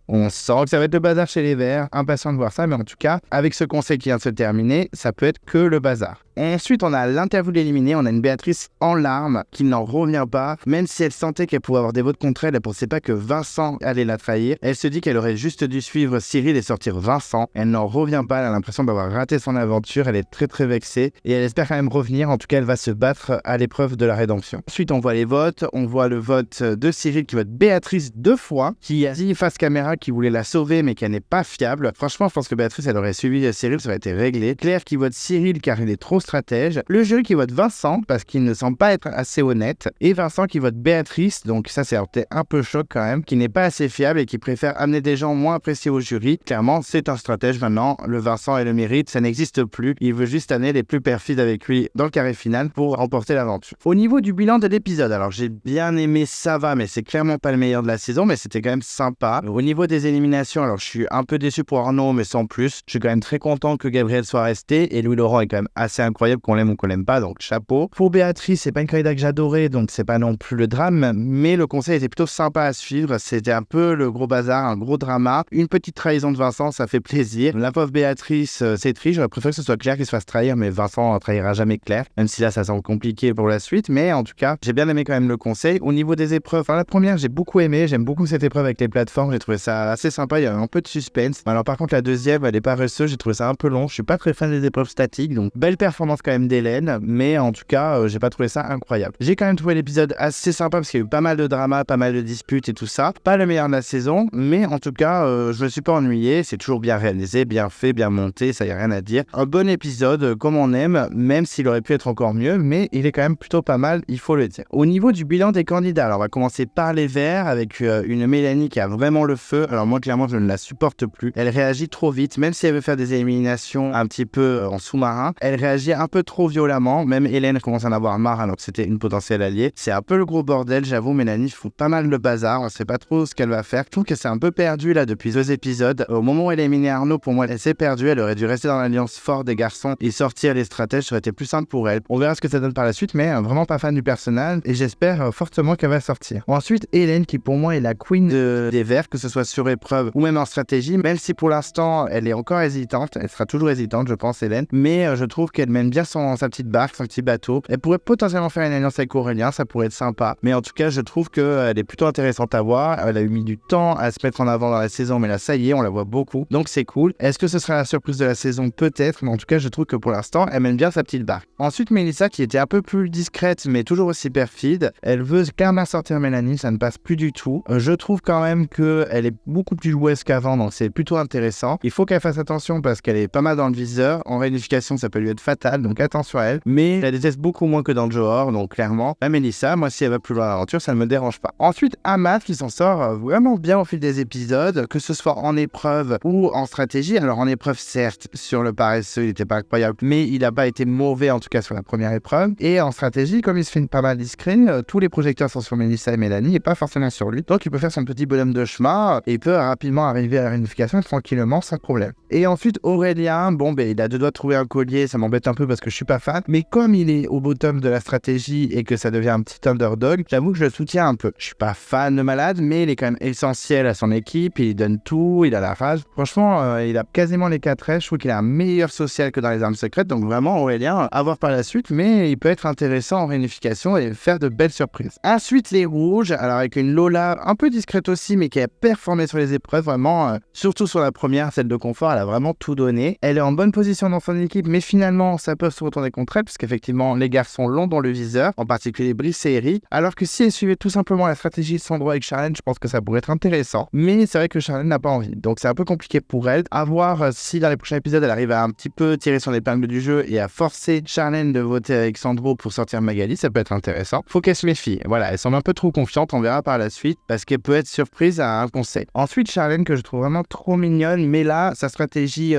On sent que ça va être le bazar chez les Verts, impatient de voir ça, mais en tout cas, avec ce conseil qui vient de se terminer, ça peut être que le bazar. Ensuite, on a l'interview de l'éliminer, on a une Béatrice en larmes qui n'en revient pas, même si elle sentait qu'elle pouvait avoir des votes contre elle, elle pensait pas que Vincent allait la trahir. Elle se dit qu'elle aurait juste dû suivre Cyril et sortir Vincent. Elle n'en revient pas, elle a l'impression d'avoir raté son aventure, elle est très très vexée et elle espère quand même revenir, en tout cas elle va se battre à l'épreuve de la rédemption. Ensuite, on voit les votes, on voit le vote de Cyril qui vote Béatrice 2 fois, qui a dit face caméra qu'il voulait la sauver mais qu'elle n'est pas fiable. Franchement, je pense que Béatrice elle aurait suivi Cyril, ça aurait été réglé. Claire qui vote Cyril car il est trop stratège. Le jury qui vote Vincent parce qu'il ne semble pas être assez honnête. Et Vincent qui vote Béatrice, donc ça c'est peut-être un peu choc quand même, qui n'est pas assez fiable et qui préfère amener des gens moins appréciés au jury. Clairement, c'est un stratège maintenant. Le Vincent et le mérite, ça n'existe plus. Il veut juste amener les plus perfides avec lui dans le carré final pour remporter l'aventure. Au niveau du bilan de l'épisode, alors j'ai bien aimé, ça va, mais c'est clairement pas le meilleur de la saison, mais c'était quand même sympa. Au niveau des éliminations, alors je suis un peu déçu pour Arnaud, mais sans plus. Je suis quand même très content que Gabriel soit resté et Louis-Laurent est quand même assez incroyable, qu'on l'aime ou qu'on l'aime pas, donc chapeau. Pour Béatrice, c'est pas une candidate que j'adorais, donc c'est pas non plus le drame, mais le conseil était plutôt sympa à suivre. C'était un peu le gros bazar, un gros drama. Une petite trahison de Vincent, ça fait plaisir. La pauvre Béatrice, c'est triste. J'aurais préféré que ce soit Claire qui se fasse trahir, mais Vincent ne trahira jamais Claire, même si là ça semble compliqué pour la suite, mais en tout cas, j'ai bien aimé quand même le conseil. Au niveau des épreuves, enfin, la première, j'ai beaucoup aimé, j'aime beaucoup cette épreuve avec les plateformes, j'ai trouvé ça assez sympa, il y a un peu de suspense. Alors par contre, la deuxième, elle est paresseuse, j'ai trouvé ça un peu long, je suis pas très fan des épreuves statiques, donc belle performance quand même d'Hélène, mais en tout cas, j'ai pas trouvé ça incroyable. J'ai quand même trouvé l'épisode assez sympa parce qu'il y a eu pas mal de drama, pas mal de disputes et tout ça. Pas le meilleur de la saison, mais en tout cas, je me suis pas ennuyé, c'est toujours bien réalisé, bien fait, bien monté, ça y a rien à dire. Un bon épisode, comme on aime, même s'il aurait pu être encore mieux, mais il est quand même plutôt pas mal, il faut le dire. Au niveau du bilan des candidats, alors on va commencer par les Verts avec une Mélanie qui a vraiment le feu. Alors moi, clairement, je ne la supporte plus. Elle réagit trop vite, même si elle veut faire des éliminations un petit peu en sous-marin, elle réagit un peu trop violemment. Même Hélène commence à en avoir marre alors que c'était une potentielle alliée. C'est un peu le gros bordel, j'avoue. Mélanie fout pas mal de bazar, on sait pas trop ce qu'elle va faire. Je trouve que c'est un peu perdu là depuis 2 épisodes. Au moment où elle a éliminé Arnaud, pour moi, elle s'est perdue. Elle aurait dû rester dans l'alliance forte des garçons et sortir les stratèges, ça aurait été plus simple pour elle. On verra ce que ça donne par la suite, mais vraiment pas fan du personnage et j'espère fortement qu'elle va sortir. Ensuite, Hélène qui pour moi est la queen des Verts, que ce soit sur épreuve ou même en stratégie, même si pour l'instant elle est encore hésitante, elle sera toujours hésitante je pense Hélène, mais je trouve qu'elle mène aime bien sa petite barque, son petit bateau. Elle pourrait potentiellement faire une alliance avec Aurélien, ça pourrait être sympa. Mais en tout cas, je trouve qu'elle est plutôt intéressante à voir. Elle a eu mis du temps à se mettre en avant dans la saison, mais là, ça y est, on la voit beaucoup. Donc c'est cool. Est-ce que ce sera la surprise de la saison? Peut-être, mais en tout cas, je trouve que pour l'instant, elle aime bien sa petite barque. Ensuite, Melissa, qui était un peu plus discrète, mais toujours aussi perfide, elle veut clairement sortir Mélanie, ça ne passe plus du tout. Je trouve quand même qu'elle est beaucoup plus joueuse qu'avant, donc c'est plutôt intéressant. Il faut qu'elle fasse attention parce qu'elle est pas mal dans le viseur. En réunification, ça peut lui être fatal, donc attention à elle. Mais je la déteste beaucoup moins que dans le Johor, donc clairement, la Melissa, moi, si elle va plus loin dans l'aventure, ça ne me dérange pas. Ensuite, Amat qui s'en sort vraiment bien au fil des épisodes, que ce soit en épreuve ou en stratégie. Alors en épreuve, certes, sur le paresseux, il n'était pas incroyable, mais il n'a pas été mauvais en tout cas sur la première épreuve. Et en stratégie, comme il se fait pas mal discret, tous les projecteurs sont sur Melissa et Mélanie et pas forcément sur lui. Donc il peut faire son petit bonhomme de chemin et peut rapidement arriver à la réunification tranquillement, sans problème. Et ensuite, Aurélien, il a deux doigts de trouver un collier, ça m'embête un peu parce que je suis pas fan, mais comme il est au bottom de la stratégie et que ça devient un petit underdog, j'avoue que je le soutiens un peu. Je suis pas fan de malade, mais il est quand même essentiel à son équipe, il donne tout, il a la rage. Franchement, il a quasiment les 4 S, je trouve qu'il a un meilleur social que dans les armes secrètes, donc vraiment Aurélien, à voir par la suite, mais il peut être intéressant en réunification et faire de belles surprises. Ensuite, les rouges, alors avec une Lola un peu discrète aussi, mais qui a performé sur les épreuves, vraiment, surtout sur la première, celle de confort, elle a vraiment tout donné. Elle est en bonne position dans son équipe, mais finalement, ça peut se retourner contre elle, parce qu'effectivement, les garçons l'ont dans le viseur, en particulier Brice et Eric, alors que si elle suivait tout simplement la stratégie de Sandro avec Charlène, je pense que ça pourrait être intéressant. Mais c'est vrai que Charlène n'a pas envie, donc c'est un peu compliqué pour elle. À voir si dans les prochains épisodes, elle arrive à un petit peu tirer son épingle du jeu et à forcer Charlène de voter avec Sandro pour sortir Magali, ça peut être intéressant. Faut qu'elle se méfie. Voilà, elle semble un peu trop confiante, on verra par la suite, parce qu'elle peut être surprise à un conseil. Ensuite, Charlène, que je trouve vraiment trop mignonne, mais là, sa stratégie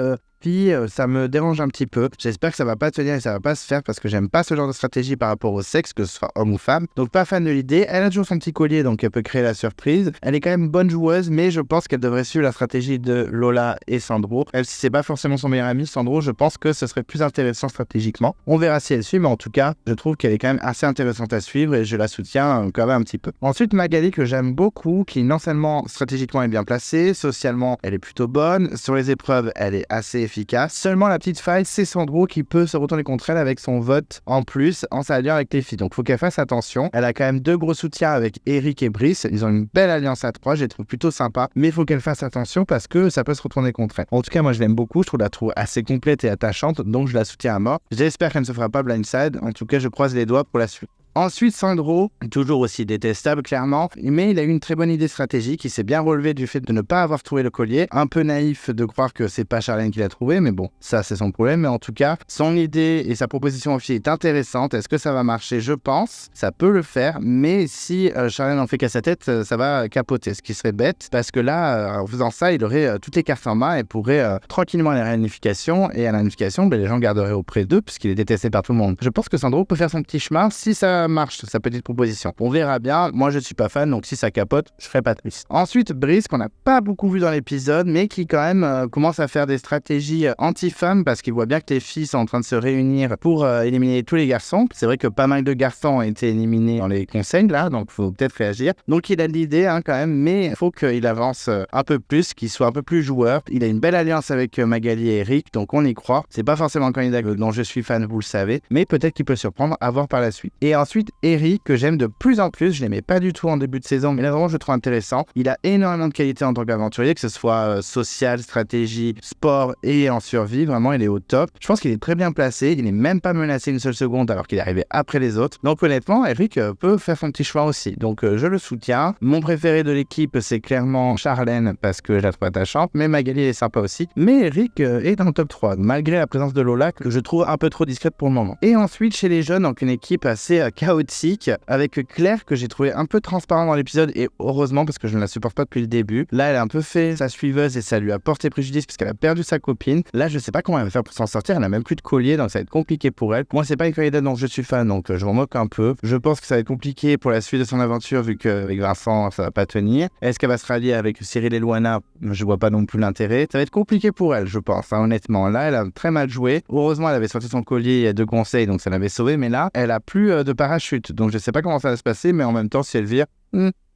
ça me dérange un petit peu. J'espère que ça va pas tenir et ça va pas se faire parce que j'aime pas ce genre de stratégie par rapport au sexe, que ce soit homme ou femme. Donc pas fan de l'idée. Elle a toujours son petit collier, donc elle peut créer la surprise. Elle est quand même bonne joueuse, mais je pense qu'elle devrait suivre la stratégie de Lola et Sandro. Même si c'est pas forcément son meilleur ami, Sandro, je pense que ce serait plus intéressant stratégiquement. On verra si elle suit, mais en tout cas, je trouve qu'elle est quand même assez intéressante à suivre et je la soutiens quand même un petit peu. Ensuite, Magali, que j'aime beaucoup, qui non seulement stratégiquement est bien placée, socialement, elle est plutôt bonne. Sur les épreuves, elle est assez efficace. Seulement la petite faille, c'est Sandro qui peut se retourner contre elle avec son vote en plus en s'alliant avec les filles. Donc faut qu'elle fasse attention. Elle a quand même 2 gros soutiens avec Eric et Brice. Ils ont une belle alliance à 3, je les trouve plutôt sympa. Mais il faut qu'elle fasse attention parce que ça peut se retourner contre elle. En tout cas, moi je l'aime beaucoup. Je trouve la trouve assez complète et attachante. Donc je la soutiens à mort. J'espère qu'elle ne se fera pas blindside. En tout cas, je croise les doigts pour la suite. Ensuite, Sandro, toujours aussi détestable clairement, mais il a eu une très bonne idée stratégique, il s'est bien relevé du fait de ne pas avoir trouvé le collier, un peu naïf de croire que c'est pas Charlène qui l'a trouvé, mais bon, ça c'est son problème, mais en tout cas, son idée et sa proposition aux filles est intéressante, est-ce que ça va marcher? Je pense, ça peut le faire, mais si Charlène en fait qu'à sa tête, ça va capoter, ce qui serait bête, parce que là, en faisant ça, il aurait toutes les cartes en main et pourrait tranquillement aller à la réunification, et à la réunification, les gens garderaient auprès d'eux, puisqu'il est détesté par tout le monde. Je pense que Sandro peut faire son petit chemin si ça marche sa petite proposition. On verra bien. Moi, je suis pas fan, donc si ça capote, je serai pas triste. Ensuite, Brice, qu'on n'a pas beaucoup vu dans l'épisode, mais qui quand même commence à faire des stratégies anti-femmes parce qu'il voit bien que les filles sont en train de se réunir pour éliminer tous les garçons. C'est vrai que pas mal de garçons ont été éliminés dans les conseils là, donc faut peut-être réagir. Donc il a de l'idée quand même, mais il faut qu'il avance un peu plus, qu'il soit un peu plus joueur. Il a une belle alliance avec Magali et Eric, donc on y croit. C'est pas forcément un candidat dont je suis fan, vous le savez, mais peut-être qu'il peut surprendre à voir par la suite. Et ensuite, Eric, que j'aime de plus en plus, je l'aimais pas du tout en début de saison, mais là vraiment je le trouve intéressant. Il a énormément de qualités en tant qu'aventurier, que ce soit social, stratégie, sport et en survie, vraiment il est au top. Je pense qu'il est très bien placé, il n'est même pas menacé une seule seconde alors qu'il est arrivé après les autres. Donc honnêtement, Eric peut faire son petit choix aussi, donc je le soutiens. Mon préféré de l'équipe, c'est clairement Charlène, parce que je la trouve attachante, mais Magali est sympa aussi. Mais Eric est dans le top 3, malgré la présence de Lola, que je trouve un peu trop discrète pour le moment. Et ensuite, chez les jeunes, donc une équipe assez chaotique, avec Claire, que j'ai trouvé un peu transparent dans l'épisode, et heureusement parce que je ne la supporte pas depuis le début. Là elle a un peu fait sa suiveuse et ça lui a porté préjudice parce qu'elle a perdu sa copine. Là je sais pas comment elle va faire pour s'en sortir, elle a même plus de collier, donc ça va être compliqué pour elle. Moi c'est pas une candidate dont je suis fan, donc je m'en moque un peu. Je pense que ça va être compliqué pour la suite de son aventure vu qu'avec Vincent ça va pas tenir. Est-ce qu'elle va se rallier avec Cyril et Loana? Je vois pas non plus l'intérêt. Ça va être compliqué pour elle, je pense, honnêtement. Là elle a très mal joué. Heureusement elle avait sorti son collier il y a 2 conseils, donc ça l'avait sauvé, mais là elle a plus de parachute, donc je sais pas comment ça va se passer, mais en même temps si elle vire,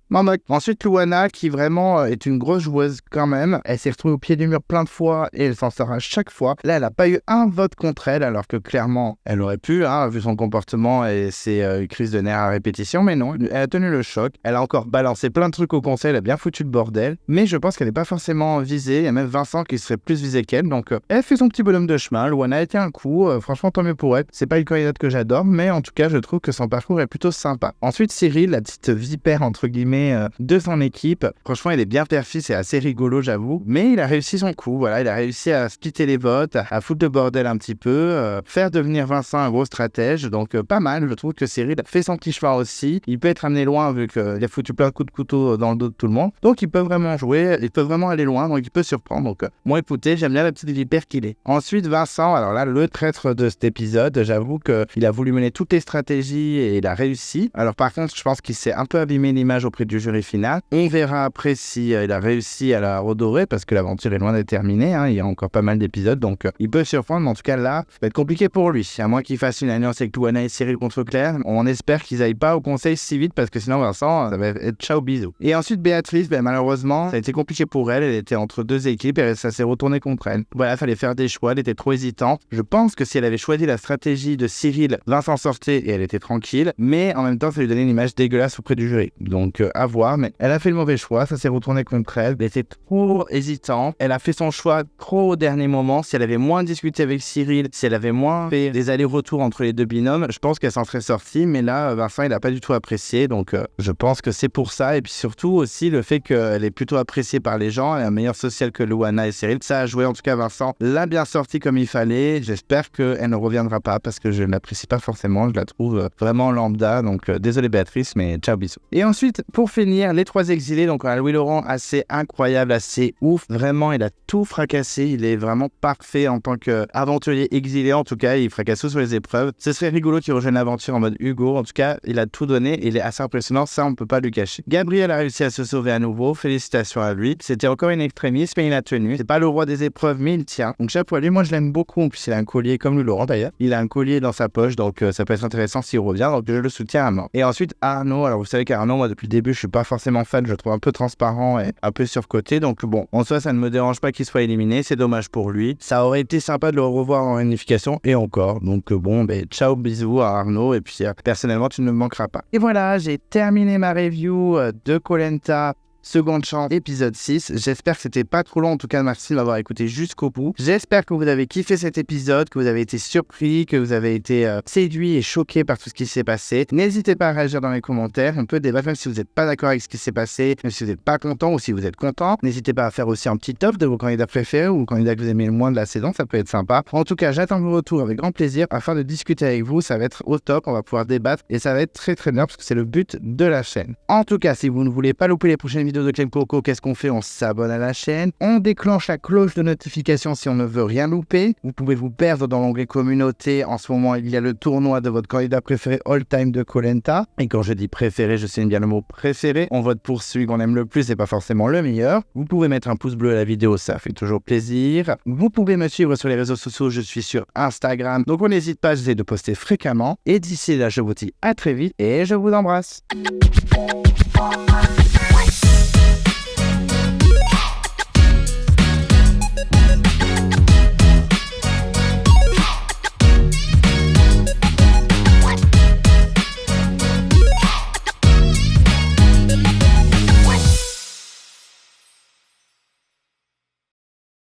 Mamoc. Ensuite, Louana, qui vraiment est une grosse joueuse quand même. Elle s'est retrouvée au pied du mur plein de fois et elle s'en sort à chaque fois. Là, elle n'a pas eu un vote contre elle, alors que clairement, elle aurait pu, vu son comportement et ses crises de nerfs à répétition. Mais non, elle a tenu le choc. Elle a encore balancé plein de trucs au conseil. Elle a bien foutu le bordel. Mais je pense qu'elle n'est pas forcément visée. Il y a même Vincent qui serait plus visé qu'elle. Donc, elle fait son petit bonhomme de chemin. Louana a été un coup. Franchement, tant mieux pour elle. C'est pas une candidate que j'adore, mais en tout cas, je trouve que son parcours est plutôt sympa. Ensuite, Cyril, la petite vipère, entre guillemets, de son équipe. Franchement, il est bien perfide, c'est assez rigolo, j'avoue. Mais il a réussi son coup. Voilà, il a réussi à splitter les votes, à foutre le bordel un petit peu, faire devenir Vincent un gros stratège. Donc, pas mal. Je trouve que Cyril fait son petit chemin aussi. Il peut être amené loin vu qu'il a foutu plein de coups de couteau dans le dos de tout le monde. Donc, il peut vraiment jouer. Il peut vraiment aller loin. Donc, il peut surprendre. Donc, moi, écoutez, j'aime bien la petite vipère qu'il est. Ensuite, Vincent, alors là, le traître de cet épisode, j'avoue qu'il a voulu mener toutes les stratégies et il a réussi. Alors, par contre, je pense qu'il s'est un peu abîmé l'image auprès du jury final. On verra après si il a réussi à la redorer parce que l'aventure est loin d'être terminée. Il y a encore pas mal d'épisodes. Donc, il peut surprendre. Mais en tout cas, là, ça va être compliqué pour lui. À moins qu'il fasse une alliance avec Louana et Cyril contre Claire. On espère qu'ils n'aillent pas au conseil si vite parce que sinon, Vincent, ça va être ciao bisous. Et ensuite, Béatrice, malheureusement, ça a été compliqué pour elle. Elle était entre deux équipes et ça s'est retourné contre elle. Voilà, il fallait faire des choix. Elle était trop hésitante. Je pense que si elle avait choisi la stratégie de Cyril, Vincent sortait et elle était tranquille. Mais en même temps, ça lui donnait une image dégueulasse auprès du jury. Donc, à voir. Mais elle a fait le mauvais choix. Ça s'est retourné contre elle. Elle était trop hésitante. Elle a fait son choix trop au dernier moment. Si elle avait moins discuté avec Cyril, si elle avait moins fait des allers-retours entre les deux binômes, je pense qu'elle s'en serait sortie. Mais là, Vincent, il n'a pas du tout apprécié. Donc, je pense que c'est pour ça. Et puis surtout aussi, le fait qu'elle est plutôt appréciée par les gens. Elle est un meilleur social que Louana et Cyril. Ça a joué. En tout cas, Vincent l'a bien sorti comme il fallait. J'espère qu'elle ne reviendra pas parce que je ne l'apprécie pas forcément. Je la trouve vraiment lambda. Donc, désolé Béatrice, mais ciao, bisous. Et ensuite, pour finir, les trois exilés. Donc, on a Louis Laurent assez incroyable, assez ouf. Vraiment, il a tout fracassé. Il est vraiment parfait en tant qu'aventurier exilé. En tout cas, il fracasse tout sur les épreuves. Ce serait rigolo qu'il rejoigne l'aventure en mode Hugo. En tout cas, il a tout donné et il est assez impressionnant. Ça, on ne peut pas lui cacher. Gabriel a réussi à se sauver à nouveau. Félicitations à lui. C'était encore une extrémiste, mais il a tenu. C'est pas le roi des épreuves, mais il tient. Donc, chapeau à lui. Moi, je l'aime beaucoup. En plus, il a un collier comme Louis Laurent d'ailleurs. Il a un collier dans sa poche. Donc, ça peut être intéressant s'il revient. Donc, je le soutiens à mort. Et ensuite, Arnaud. Alors, vous savez qu'Arnaud, moi, depuis le début, je suis pas forcément fan. Je le trouve un peu transparent et un peu surcoté. Donc, bon, en soi, ça ne me dérange pas qu'il soit éliminé. C'est dommage pour lui. Ça aurait été sympa de le revoir en réunification et encore. Donc, bon, ciao, bisous à Arnaud. Et puis, personnellement, tu ne me manqueras pas. Et voilà, j'ai terminé ma review de Koh Lanta. Seconde chance, épisode 6. J'espère que c'était pas trop long. En tout cas, merci de m'avoir écouté jusqu'au bout. J'espère que vous avez kiffé cet épisode, que vous avez été surpris, que vous avez été séduit et choqué par tout ce qui s'est passé. N'hésitez pas à réagir dans les commentaires. On peut débattre même si vous n'êtes pas d'accord avec ce qui s'est passé, même si vous n'êtes pas content ou si vous êtes content. N'hésitez pas à faire aussi un petit top de vos candidats préférés ou candidats que vous aimez le moins de la saison. Ça peut être sympa. En tout cas, j'attends vos retours avec grand plaisir afin de discuter avec vous. Ça va être au top. On va pouvoir débattre et ça va être très très bien parce que c'est le but de la chaîne. En tout cas, si vous ne voulez pas louper les prochaines vidéos de Clem Coco, qu'est-ce qu'on fait? On s'abonne à la chaîne, on déclenche la cloche de notification si on ne veut rien louper. Vous pouvez vous perdre dans l'onglet communauté. En ce moment, il y a le tournoi de votre candidat préféré all time de Koh Lanta. Et quand je dis préféré, je signe bien le mot préféré. On vote pour celui qu'on aime le plus et pas forcément le meilleur. Vous pouvez mettre un pouce bleu à la vidéo, ça fait toujours plaisir. Vous pouvez me suivre sur les réseaux sociaux, je suis sur Instagram. Donc on n'hésite pas, j'essaie de poster fréquemment. Et d'ici là, je vous dis à très vite et je vous embrasse.